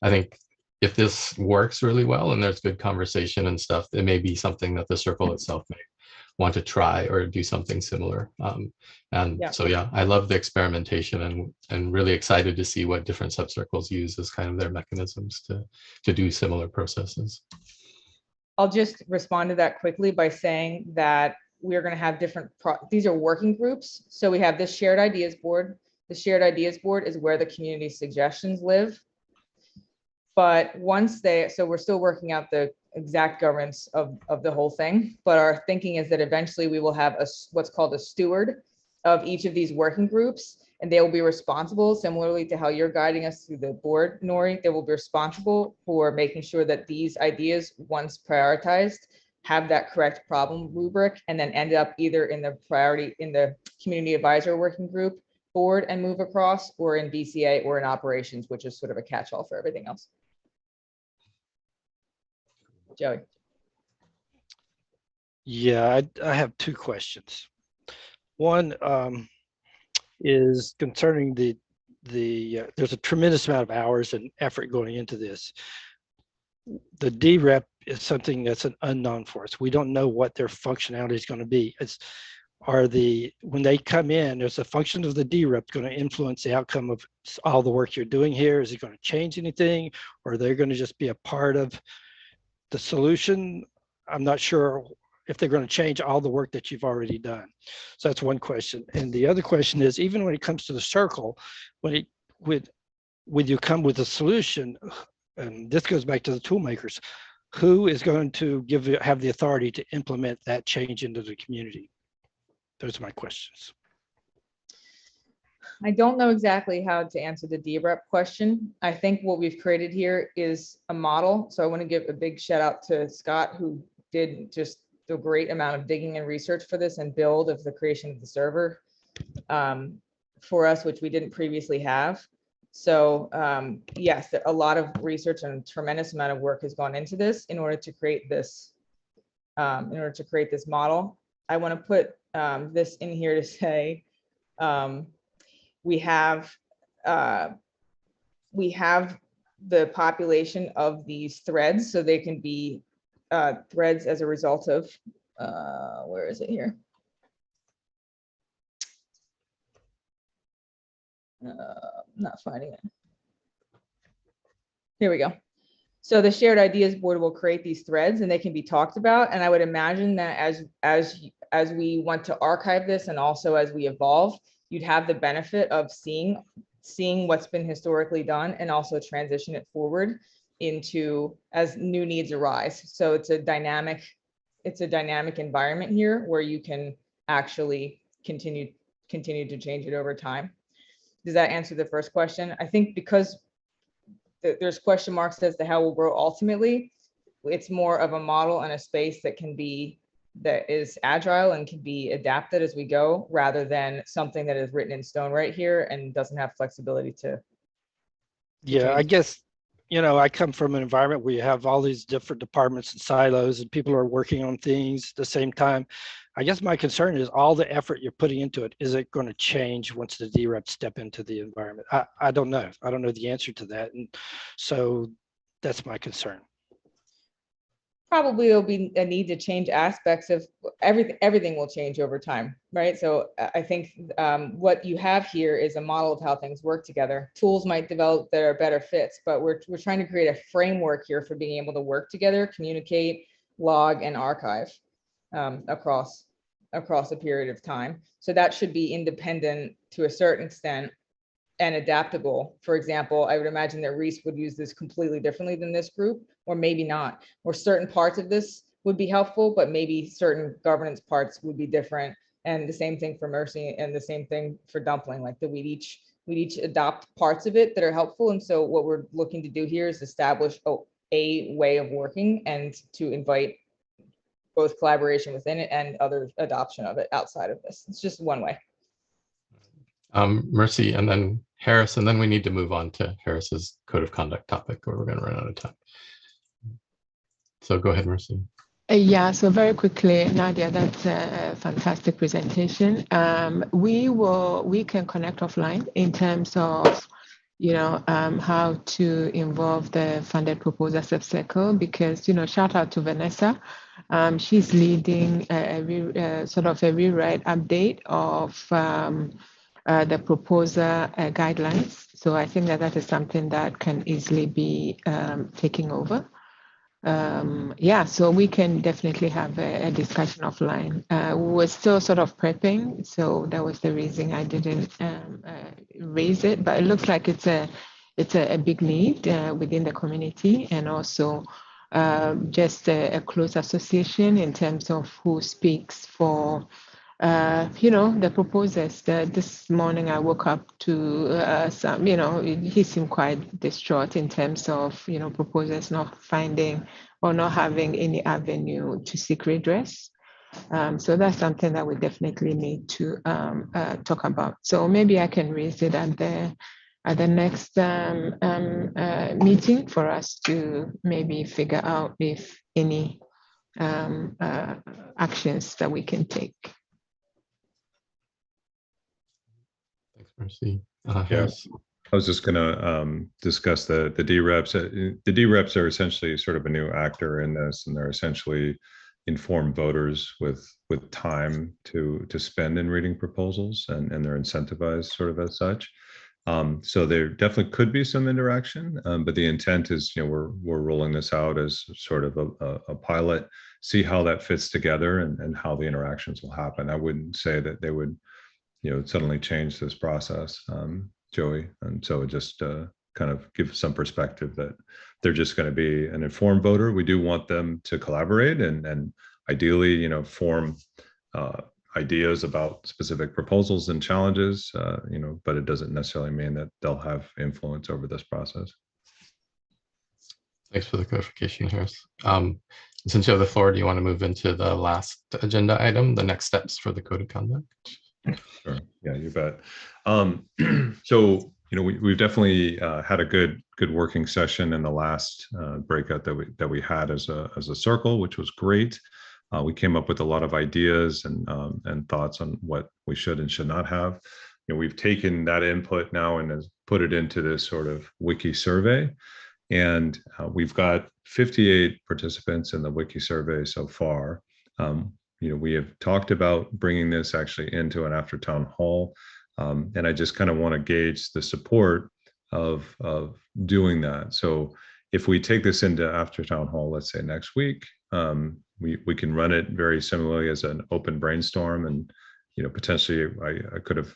I think if this works really well and there's good conversation and stuff, it may be something that the circle itself may want to try or do something similar. So yeah, I love the experimentation and really excited to see what different subcircles use as kind of their mechanisms to do similar processes. I'll just respond to that quickly by saying that we're going to have these are working groups. So we have this shared ideas board. The shared ideas board is where the community suggestions live. But so we're still working out the exact governance of the whole thing. But our thinking is that eventually we will have what's called a steward of each of these working groups, and they will be responsible, similarly to how you're guiding us through the board, Nori, they will be responsible for making sure that these ideas, once prioritized, have that correct problem rubric, and then end up either in the community advisor working group board and move across, or in BCA or in operations, which is sort of a catch-all for everything else. Joey. Yeah, I have two questions. One is concerning there's a tremendous amount of hours and effort going into this. The DREP is something that's an unknown for us. We don't know what their functionality is going to be. When they come in, there's a function of the DREP going to influence the outcome of all the work you're doing here. Is it going to change anything, or they're going to just be a part of the solution? I'm not sure if they're going to change all the work that you've already done. So that's one question. And the other question is, even when it comes to the circle, when you come with a solution, and this goes back to the tool makers, who is going to have the authority to implement that change into the community? Those are my questions. I don't know exactly how to answer the DREP question. I think what we've created here is a model. So I want to give a big shout out to Scott, who did just a great amount of digging and research for this and build of the creation of the server for us, which we didn't previously have. So yes, a lot of research and a tremendous amount of work has gone into this in order to create this model. I want to put this in here to say we have the population of these threads, so they can be threads as a result of where is it here? Not finding it. Here we go. So the shared ideas board will create these threads, and they can be talked about. And I would imagine that as we want to archive this, and also as we evolve, you'd have the benefit of seeing what's been historically done, and also transition it forward into as new needs arise. So it's a dynamic environment here where you can actually continue to change it over time. Does that answer the first question? I think because there's question marks as to how we'll grow ultimately, it's more of a model and a space that is agile and can be adapted as we go, rather than something that is written in stone right here and doesn't have flexibility to Yeah, I change. guess, I come from an environment where you have all these different departments and silos and people are working on things at the same time. I guess my concern is all the effort you're putting into it, is it going to change once the DREPs step into the environment? I don't know. I don't know the answer to that. And so that's my concern. Probably there'll be a need to change aspects of everything will change over time, right? So I think what you have here is a model of how things work together. Tools might develop that are better fits, but we're trying to create a framework here for being able to work together, communicate, log, and archive across a period of time. So that should be independent to a certain extent and adaptable. For example, I would imagine that Rhys would use this completely differently than this group, or maybe not, or certain parts of this would be helpful, but maybe certain governance parts would be different. And the same thing for Mercy, and the same thing for Dumpling, like that we'd each adopt parts of it that are helpful. And so what we're looking to do here is establish a way of working and to invite both collaboration within it and other adoption of it outside of this. It's just one way. Mercy, and then Harris, and then we need to move on to Harris's code of conduct topic, or we're going to run out of time. So go ahead, Mercy. Yeah, so very quickly, Nadia, that's a fantastic presentation. We can connect offline in terms of, how to involve the funded proposal subcircle, because, shout out to Vanessa. She's leading sort of a rewrite update of the proposer guidelines. So I think that is something that can easily be taken over. So we can definitely have a discussion offline. We were still sort of prepping, so that was the reason I didn't raise it. But it looks like it's a big need within the community, and also just a close association in terms of who speaks for the proposers. This morning I woke up to some, he seemed quite distraught in terms of, proposers not finding or not having any avenue to seek redress. So that's something that we definitely need to talk about. So maybe I can raise it at the next meeting for us to maybe figure out if any actions that we can take. Mercy. Yes, I was just going to discuss the DREPs. The DREPs are essentially sort of a new actor in this, and they're essentially informed voters with time to spend in reading proposals, and they're incentivized sort of as such. So there definitely could be some interaction, but the intent is, we're rolling this out as sort of a pilot, see how that fits together and how the interactions will happen. I wouldn't say that they would suddenly change this process, Joey. And so just kind of give some perspective that they're just going to be an informed voter. We do want them to collaborate and ideally, form ideas about specific proposals and challenges, but it doesn't necessarily mean that they'll have influence over this process. Thanks for the clarification, Harris. Since you have the floor, do you want to move into the last agenda item, the next steps for the code of conduct? Sure. Yeah, you bet. So, we've definitely had a good working session in the last breakout that we had as a circle, which was great. We came up with a lot of ideas and thoughts on what we should and should not have. We've taken that input now and has put it into this sort of wiki survey, and we've got 58 participants in the wiki survey so far. We have talked about bringing this actually into an after town hall, and I just kind of want to gauge the support of doing that. So if we take this into after town hall, let's say next week, we can run it very similarly as an open brainstorm, and potentially I could have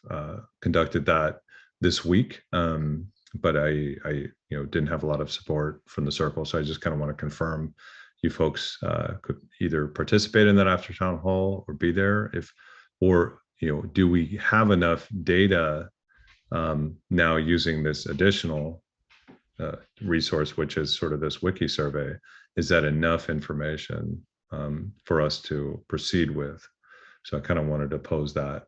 conducted that this week, but I didn't have a lot of support from the circle, so I just kind of want to confirm you folks could either participate in that after town hall or be there, or do we have enough data Now using this additional resource, which is sort of this wiki survey, is that enough information for us to proceed with? So I kind of wanted to pose that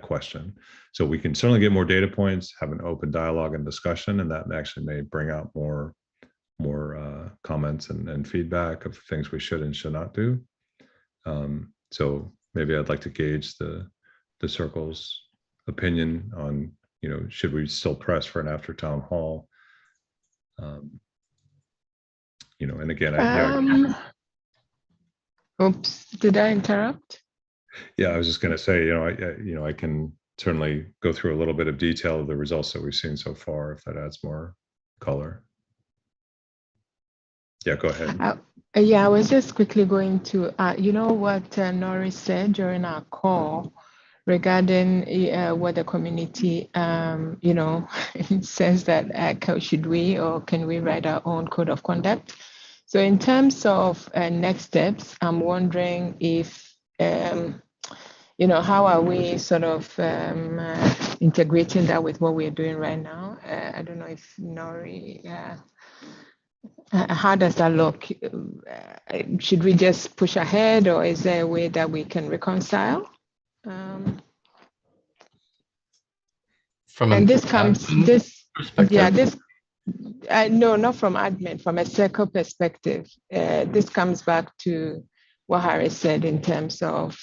question. So we can certainly get more data points, have an open dialogue and discussion, and that actually may bring out more comments and feedback of things we should and should not do. So maybe I'd like to gauge the circle's opinion on, should we still press for an after town hall? And again, oops, did I interrupt? Yeah, I was just going to say, I can certainly go through a little bit of detail of the results that we've seen so far, if that adds more color. Yeah, go ahead. Yeah, I was just quickly going to, what Nori said during our call regarding what the community, says that should we or can we write our own code of conduct? So in terms of next steps, I'm wondering if, how are we sort of integrating that with what we're doing right now? I don't know if Nori, how does that look? Should we just push ahead, or is there a way that we can reconcile? And this comes, no, not from admin, from a circle perspective. This comes back to what Harry said in terms of,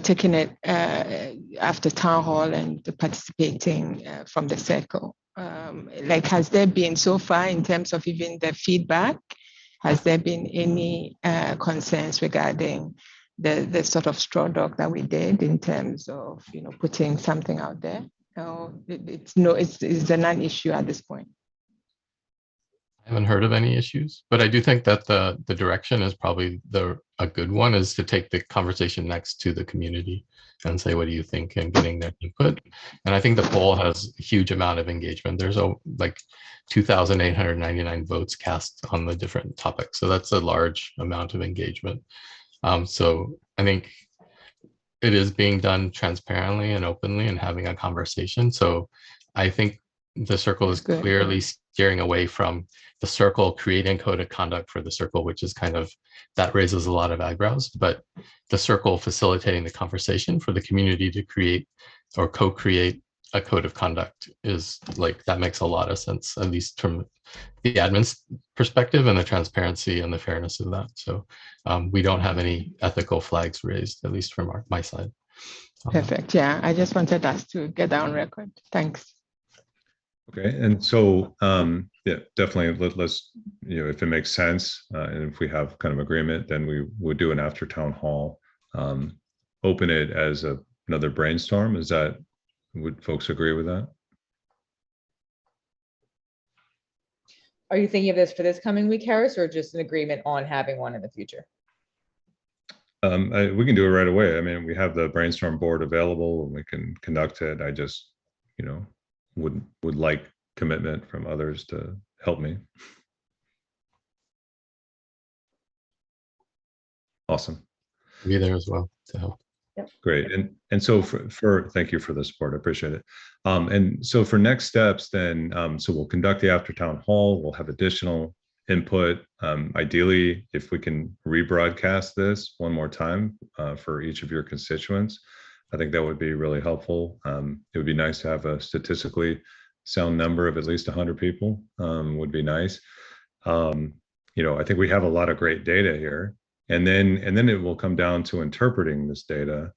taking it after town hall and participating from the circle. Has there been so far in terms of even the feedback, has there been any concerns regarding the sort of straw dog that we did in terms of, putting something out there? It's a non-issue at this point. I haven't heard of any issues, but I do think that the direction is probably a good one, is to take the conversation next to the community and say, what do you think, and getting their input. And I think the poll has a huge amount of engagement. There's like 2,899 votes cast on the different topics. So that's a large amount of engagement. So I think it is being done transparently and openly and having a conversation. So I think the circle is clearly steering away from the circle creating code of conduct for the circle, which is kind of, that raises a lot of eyebrows, but the circle facilitating the conversation for the community to create or co-create a code of conduct is that makes a lot of sense, at least from the admin's perspective and the transparency and the fairness of that. So we don't have any ethical flags raised, at least from my side. Perfect. Yeah, I just wanted us to get that on record. Thanks. Okay, and so yeah, definitely let's, if it makes sense, and if we have kind of agreement, then we would do an after town hall, open it as another brainstorm. Would folks agree with that? Are you thinking of this for this coming week, Harris, or just an agreement on having one in the future? We can do it right away. I mean, we have the brainstorm board available and we can conduct it. I just, would like commitment from others to help me. Awesome. Be there as well to help. Yep. Great. And so thank you for the support. I appreciate it. And so for next steps, then, so we'll conduct the after town hall. We'll have additional input. Ideally, if we can rebroadcast this one more time for each of your constituents, I think that would be really helpful. It would be nice to have a statistically sound number of at least 100 people, would be nice. I think we have a lot of great data here, and then it will come down to interpreting this data.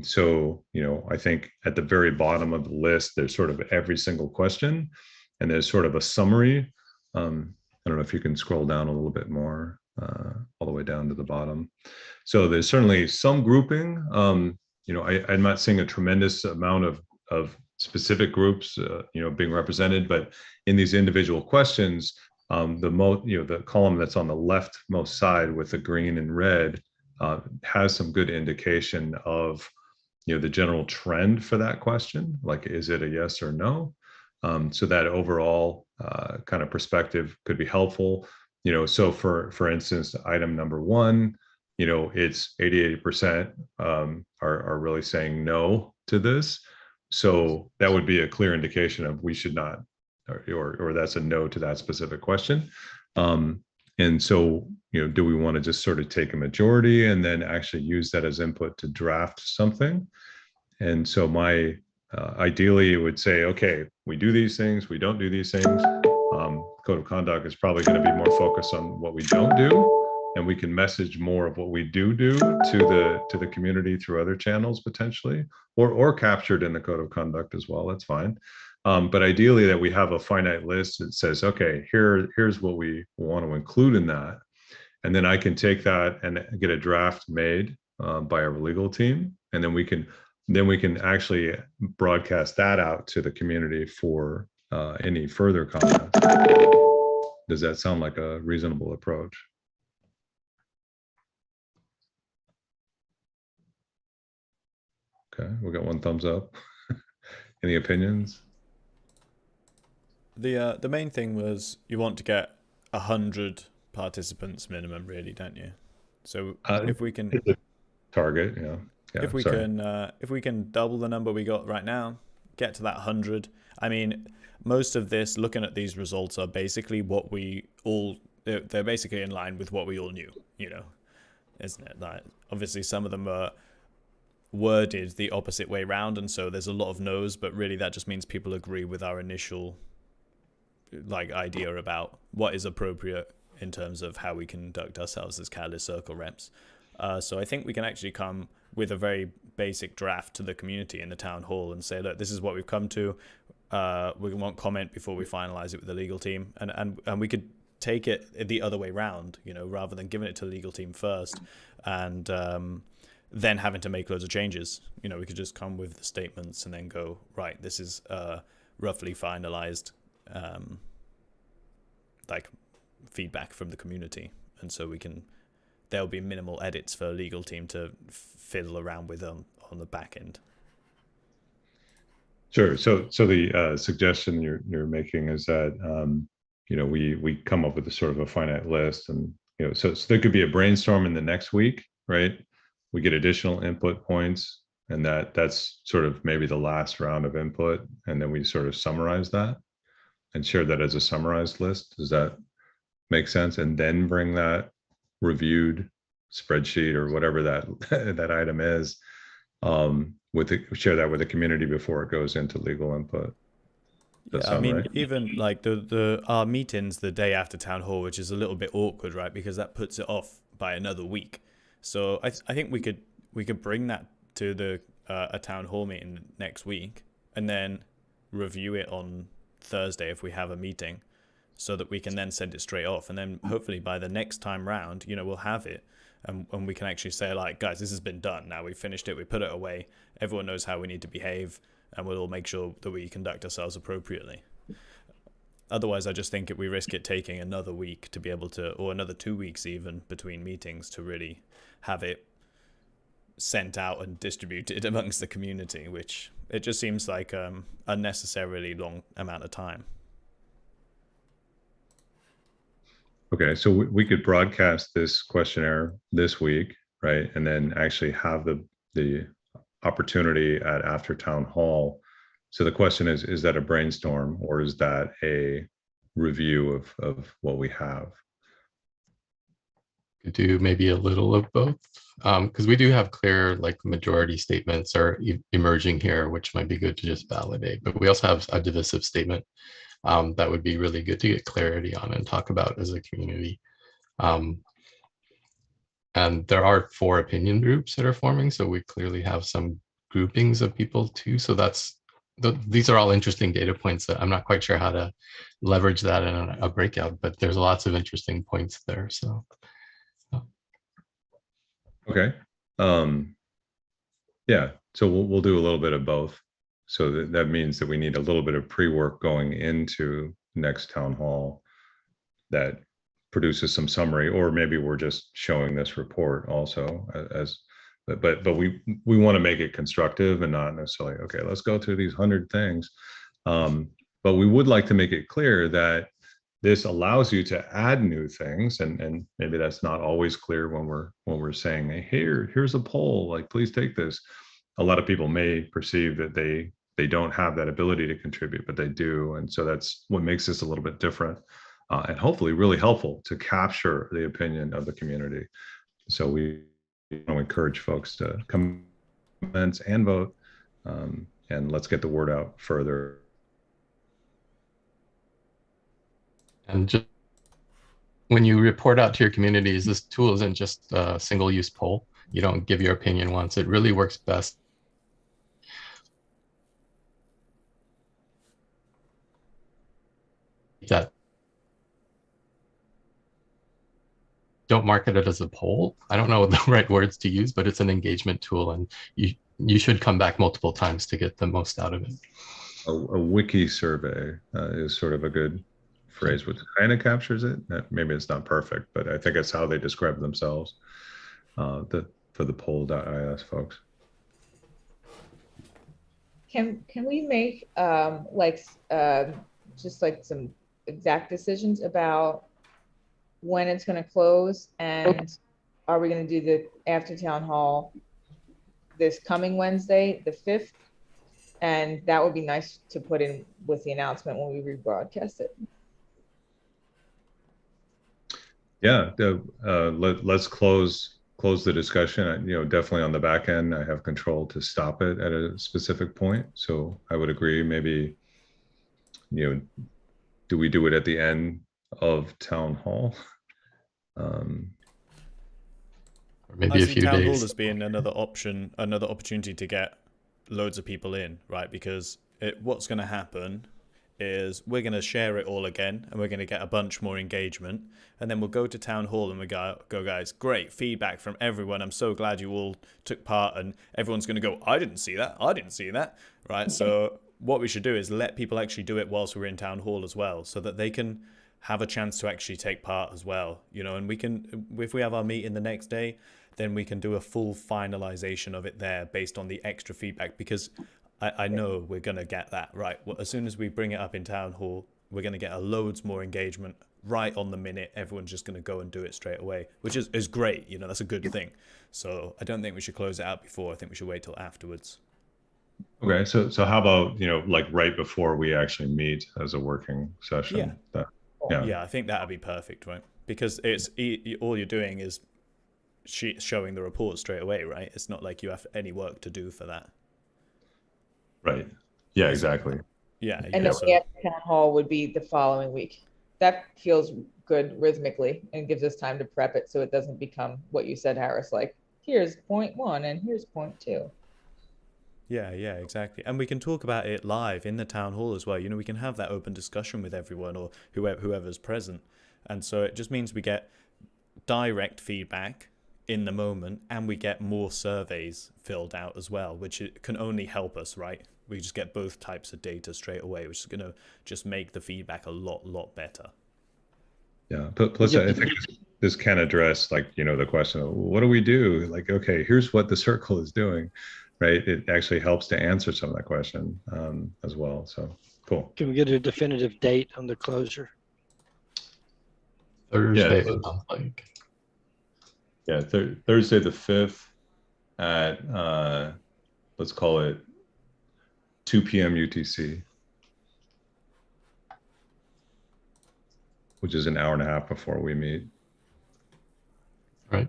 So, I think at the very bottom of the list, there's sort of every single question, and there's sort of a summary. I don't know if you can scroll down a little bit more, all the way down to the bottom. So there's certainly some grouping. I'm not seeing a tremendous amount of specific groups, being represented, but in these individual questions, the column that's on the leftmost side with the green and red has some good indication of, the general trend for that question. Like, is it a yes or no? So that overall kind of perspective could be helpful. So for instance, item number 1, it's 88% are really saying no to this. So that would be a clear indication of we should not, or that's a no to that specific question. And so, do we want to just sort of take a majority and then actually use that as input to draft something? And so ideally it would say, okay, we do these things, we don't do these things. Code of conduct is probably going to be more focused on what we don't do, and we can message more of what we do to the community through other channels potentially, or captured in the code of conduct as well. That's fine. But ideally that we have a finite list that says, okay, here's what we want to include in that. And then I can take that and get a draft made by our legal team. And then we can actually broadcast that out to the community for any further comment. Does that sound like a reasonable approach? Okay, we got one thumbs up. Any opinions? The main thing was you want to get 100 participants minimum, really, don't you? So if we can target, yeah. If we can double the number we got right now, get to that 100. I mean, most of this, looking at these results, are basically what they're basically in line with what we all knew, isn't it? Like, obviously some of them are worded the opposite way round, and so there's a lot of no's, but really that just means people agree with our initial idea about what is appropriate in terms of how we conduct ourselves as Catalyst Circle reps. So I think we can actually come with a very basic draft to the community in the town hall and say, look, this is what we've come to. We want comment before we finalize it with the legal team, and we could take it the other way round, rather than giving it to the legal team first and then having to make loads of changes. We could just come with the statements and then go, right, this is roughly finalized feedback from the community, and so there'll be minimal edits for a legal team to fiddle around with on the back end. Sure. So the suggestion you're making is that we come up with a sort of a finite list, and so there could be a brainstorm in the next week, right? We get additional input points, and that's sort of maybe the last round of input, and then we sort of summarize that and share that as a summarized list. Does that make sense? And then bring that reviewed spreadsheet or whatever that item is, share that with the community before it goes into legal input. Yeah, I mean, right? Even like our meetings the day after town hall, which is a little bit awkward, right? Because that puts it off by another week. So I think we could bring that to a town hall meeting next week, and then review it on Thursday if we have a meeting, so that we can then send it straight off, and then hopefully by the next time round, we'll have it, and we can actually say, like, guys, this has been done. Now we've finished it, we put it away, everyone knows how we need to behave, and we'll all make sure that we conduct ourselves appropriately. Otherwise, I just think we risk it taking another week to be able to, or another 2 weeks even between meetings, to really have it sent out and distributed amongst the community, which it just seems like unnecessarily long amount of time. Okay, so we could broadcast this questionnaire this week, right? And then actually have the opportunity at after town hall. So the question is that a brainstorm, or is that a review of what we have? Could do maybe a little of both, because we do have clear majority statements are emerging here, which might be good to just validate. But we also have a divisive statement that would be really good to get clarity on and talk about as a community. And there are 4 opinion groups that are forming, so we clearly have some groupings of people too. So these are all interesting data points that I'm not quite sure how to leverage that in a breakout, but there's lots of interesting points there. So. Okay. Yeah, so we'll do a little bit of both. So that means that we need a little bit of pre-work going into next town hall that produces some summary, or maybe we're just showing this report also but we want to make it constructive and not necessarily, okay, let's go through these 100 things. But we would like to make it clear that this allows you to add new things, and maybe that's not always clear when we're saying, hey, here's a poll, like, please take this. A lot of people may perceive that they they don't have that ability to contribute, but they do. And so that's what makes this a little bit different and hopefully really helpful to capture the opinion of the community. So we encourage folks to comment and vote, and let's get the word out further. And just when you report out to your communities, this tool isn't just a single-use poll. You don't give your opinion once. It really works best that don't market it as a poll. I don't know the right words to use, but it's an engagement tool, and you should come back multiple times to get the most out of it. A wiki survey is sort of a good phrase, which kind of captures it. Maybe it's not perfect, but I think it's how they describe themselves for the poll.is folks. Can we make just like some exact decisions about when it's going to close, and are we going to do the after town hall this coming Wednesday, the 5th? And that would be nice to put in with the announcement when we rebroadcast it. Yeah, let's close the discussion. Definitely on the back end, I have control to stop it at a specific point. So I would agree. Maybe, do we do it at the end of town hall? Or maybe I a see few town hall days. as being another option, another opportunity to get loads of people in, right? Because what's going to happen is we're going to share it all again, and we're going to get a bunch more engagement, and then we'll go to town hall and we go guys, great feedback from everyone, I'm so glad you all took part, and everyone's going to go, I didn't see that, right? So what we should do is let people actually do it whilst we're in town hall as well, so that they can have a chance to actually take part as well, and we can, if we have our meeting the next day, then we can do a full finalization of it there based on the extra feedback, because I know we're going to get that, right? Well, as soon as we bring it up in town hall, we're going to get loads more engagement right on the minute. Everyone's just going to go and do it straight away, which is great. That's a good thing. So I don't think we should close it out before. I think we should wait till afterwards. Okay, so how about, like right before we actually meet as a working session? Yeah, I think that would be perfect, right? Because it's all you're doing is showing the report straight away, right? It's not like you have any work to do for that. Right. Yeah, exactly. Yeah. And then the town hall would be the following week. That feels good rhythmically and gives us time to prep it so it doesn't become what you said, Harris, like here's point 1 and here's point 2. Yeah, exactly. And we can talk about it live in the town hall as well. We can have that open discussion with everyone or whoever's present. And so it just means we get direct feedback in the moment, and we get more surveys filled out as well, which can only help us, right? We just get both types of data straight away, which is going to just make the feedback a lot better. Yeah, plus I think this can address the question of what do we do? Like, okay, here's what the circle is doing, right? It actually helps to answer some of that question as well. So cool. Can we get a definitive date on the closure? Thursday, Yeah, it sounds like. Yeah, Thursday the 5th at let's call it 2 p.m. UTC, which is an hour and a half before we meet. Right.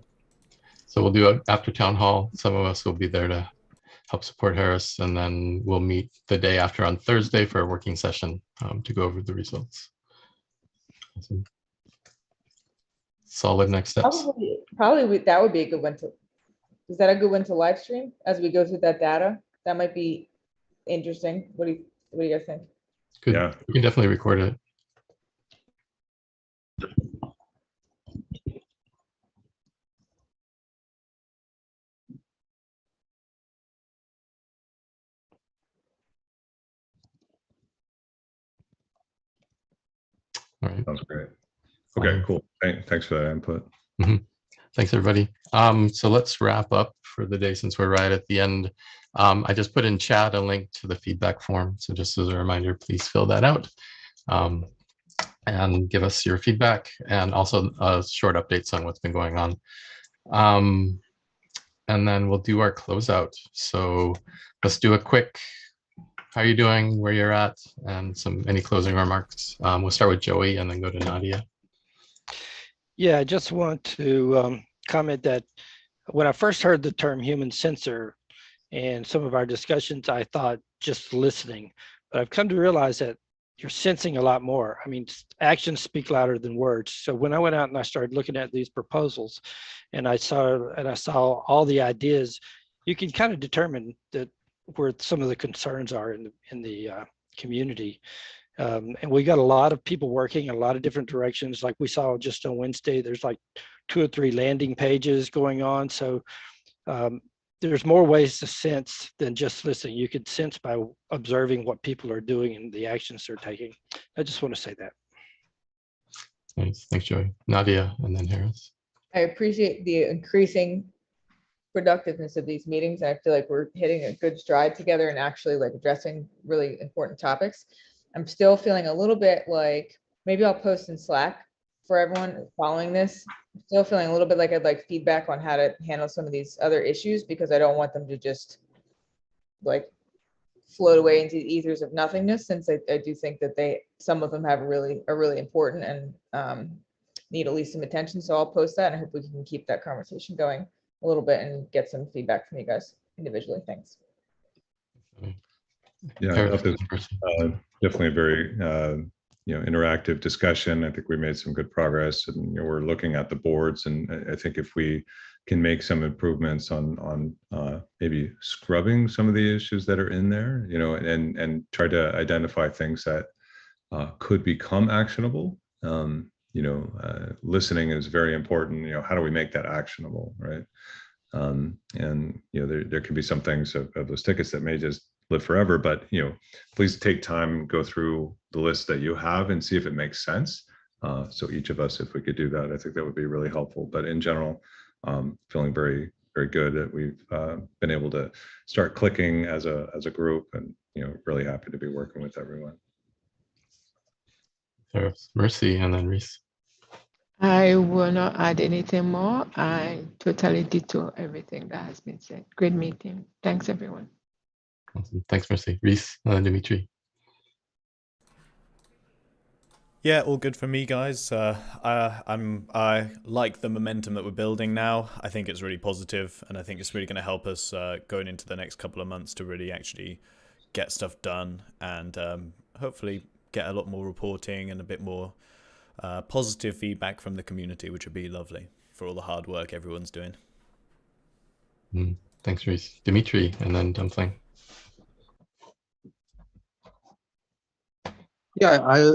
So we'll do it after town hall. Some of us will be there to help support Harris, and then we'll meet the day after on Thursday for a working session to go over the results. Awesome. Solid next steps. Probably that would be a good one to. Is that a good one to live stream as we go through that data? That might be interesting. What do you guys think? Good. Yeah, we can definitely record it. All right. sounds great. Okay, cool. Thanks for that input. Thanks, everybody. So let's wrap up for the day since we're right at the end. I just put in chat a link to the feedback form. So just as a reminder, please fill that out and give us your feedback, and also short updates on what's been going on. And then we'll do our closeout. So let's do a quick how are you doing, where you're at, and any closing remarks. We'll start with Joey and then go to Nadia. Yeah, I just want to comment that when I first heard the term human sensor and some of our discussions, I thought just listening, but I've come to realize that you're sensing a lot more. I mean, actions speak louder than words. So when I went out and I started looking at these proposals and I saw all the ideas, you can kind of determine that where some of the concerns are in the community. And we got a lot of people working in a lot of different directions. Like we saw just on Wednesday, there's like 2 or 3 landing pages going on. So there's more ways to sense than just listening. You could sense by observing what people are doing and the actions they're taking. I just want to say that. Thanks, Joey. Nadia, and then Harris. I appreciate the increasing productiveness of these meetings. I feel like we're hitting a good stride together and actually like addressing really important topics. I'm still feeling a little bit like, maybe I'll post in Slack for everyone following this. I'm still feeling a little bit like I'd like feedback on how to handle some of these other issues, because I don't want them to just like float away into the ethers of nothingness, since I do think that some of them are really important and need at least some attention. So I'll post that, and I hope we can keep that conversation going a little bit and get some feedback from you guys individually. Thanks. Yeah, I thought this definitely a very interactive discussion. I think we made some good progress, and we're looking at the boards, and I think if we can make some improvements on maybe scrubbing some of the issues that are in there, and try to identify things that could become actionable. Listening is very important. How do we make that actionable, right? There can be some things of those tickets that may just live forever, but please take time, go through the list that you have and see if it makes sense. So each of us, if we could do that, I think that would be really helpful. But in general, feeling very, very good that we've been able to start clicking as a group, and really happy to be working with everyone. Mercy, and then Rhys. I will not add anything more. I totally ditto everything that has been said. Great meeting. Thanks, everyone. Awesome. Thanks, Mercy. Rhys, and then Dimitri. Yeah, all good for me, guys. I like the momentum that we're building now. I think it's really positive, and I think it's really going to help us going into the next couple of months to really actually get stuff done, and hopefully get a lot more reporting and a bit more positive feedback from the community, which would be lovely for all the hard work everyone's doing. Thanks, Rhys. Dimitri, and then Dumpling. Yeah, I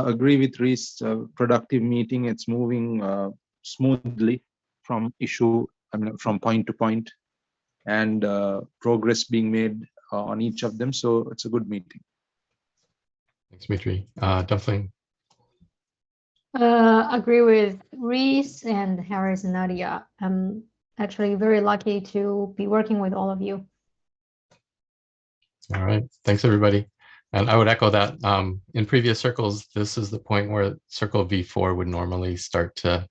agree with Rhys. Productive meeting. It's moving smoothly from point to point, and progress being made on each of them. So it's a good meeting. Thanks, Dimitri. Dumpling. Agree with Rhys and Harris and Nadia. I'm actually very lucky to be working with all of you. All right. Thanks, everybody. And I would echo that. In previous circles, this is the point where Circle V4 would normally start to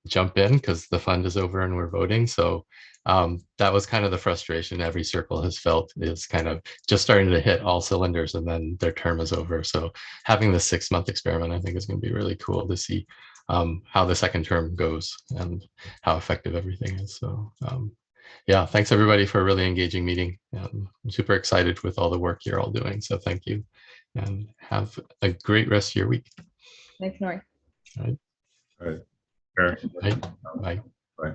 jump in because the fund is over and we're voting. So that was kind of the frustration every circle has felt, is kind of just starting to hit all cylinders and then their term is over. So having this 6-month experiment, I think, is going to be really cool to see how the second term goes and how effective everything is. So yeah, thanks everybody for a really engaging meeting. I'm super excited with all the work you're all doing. So thank you, and have a great rest of your week. Thanks, Nori. All right. All right. Bye. Bye. Bye.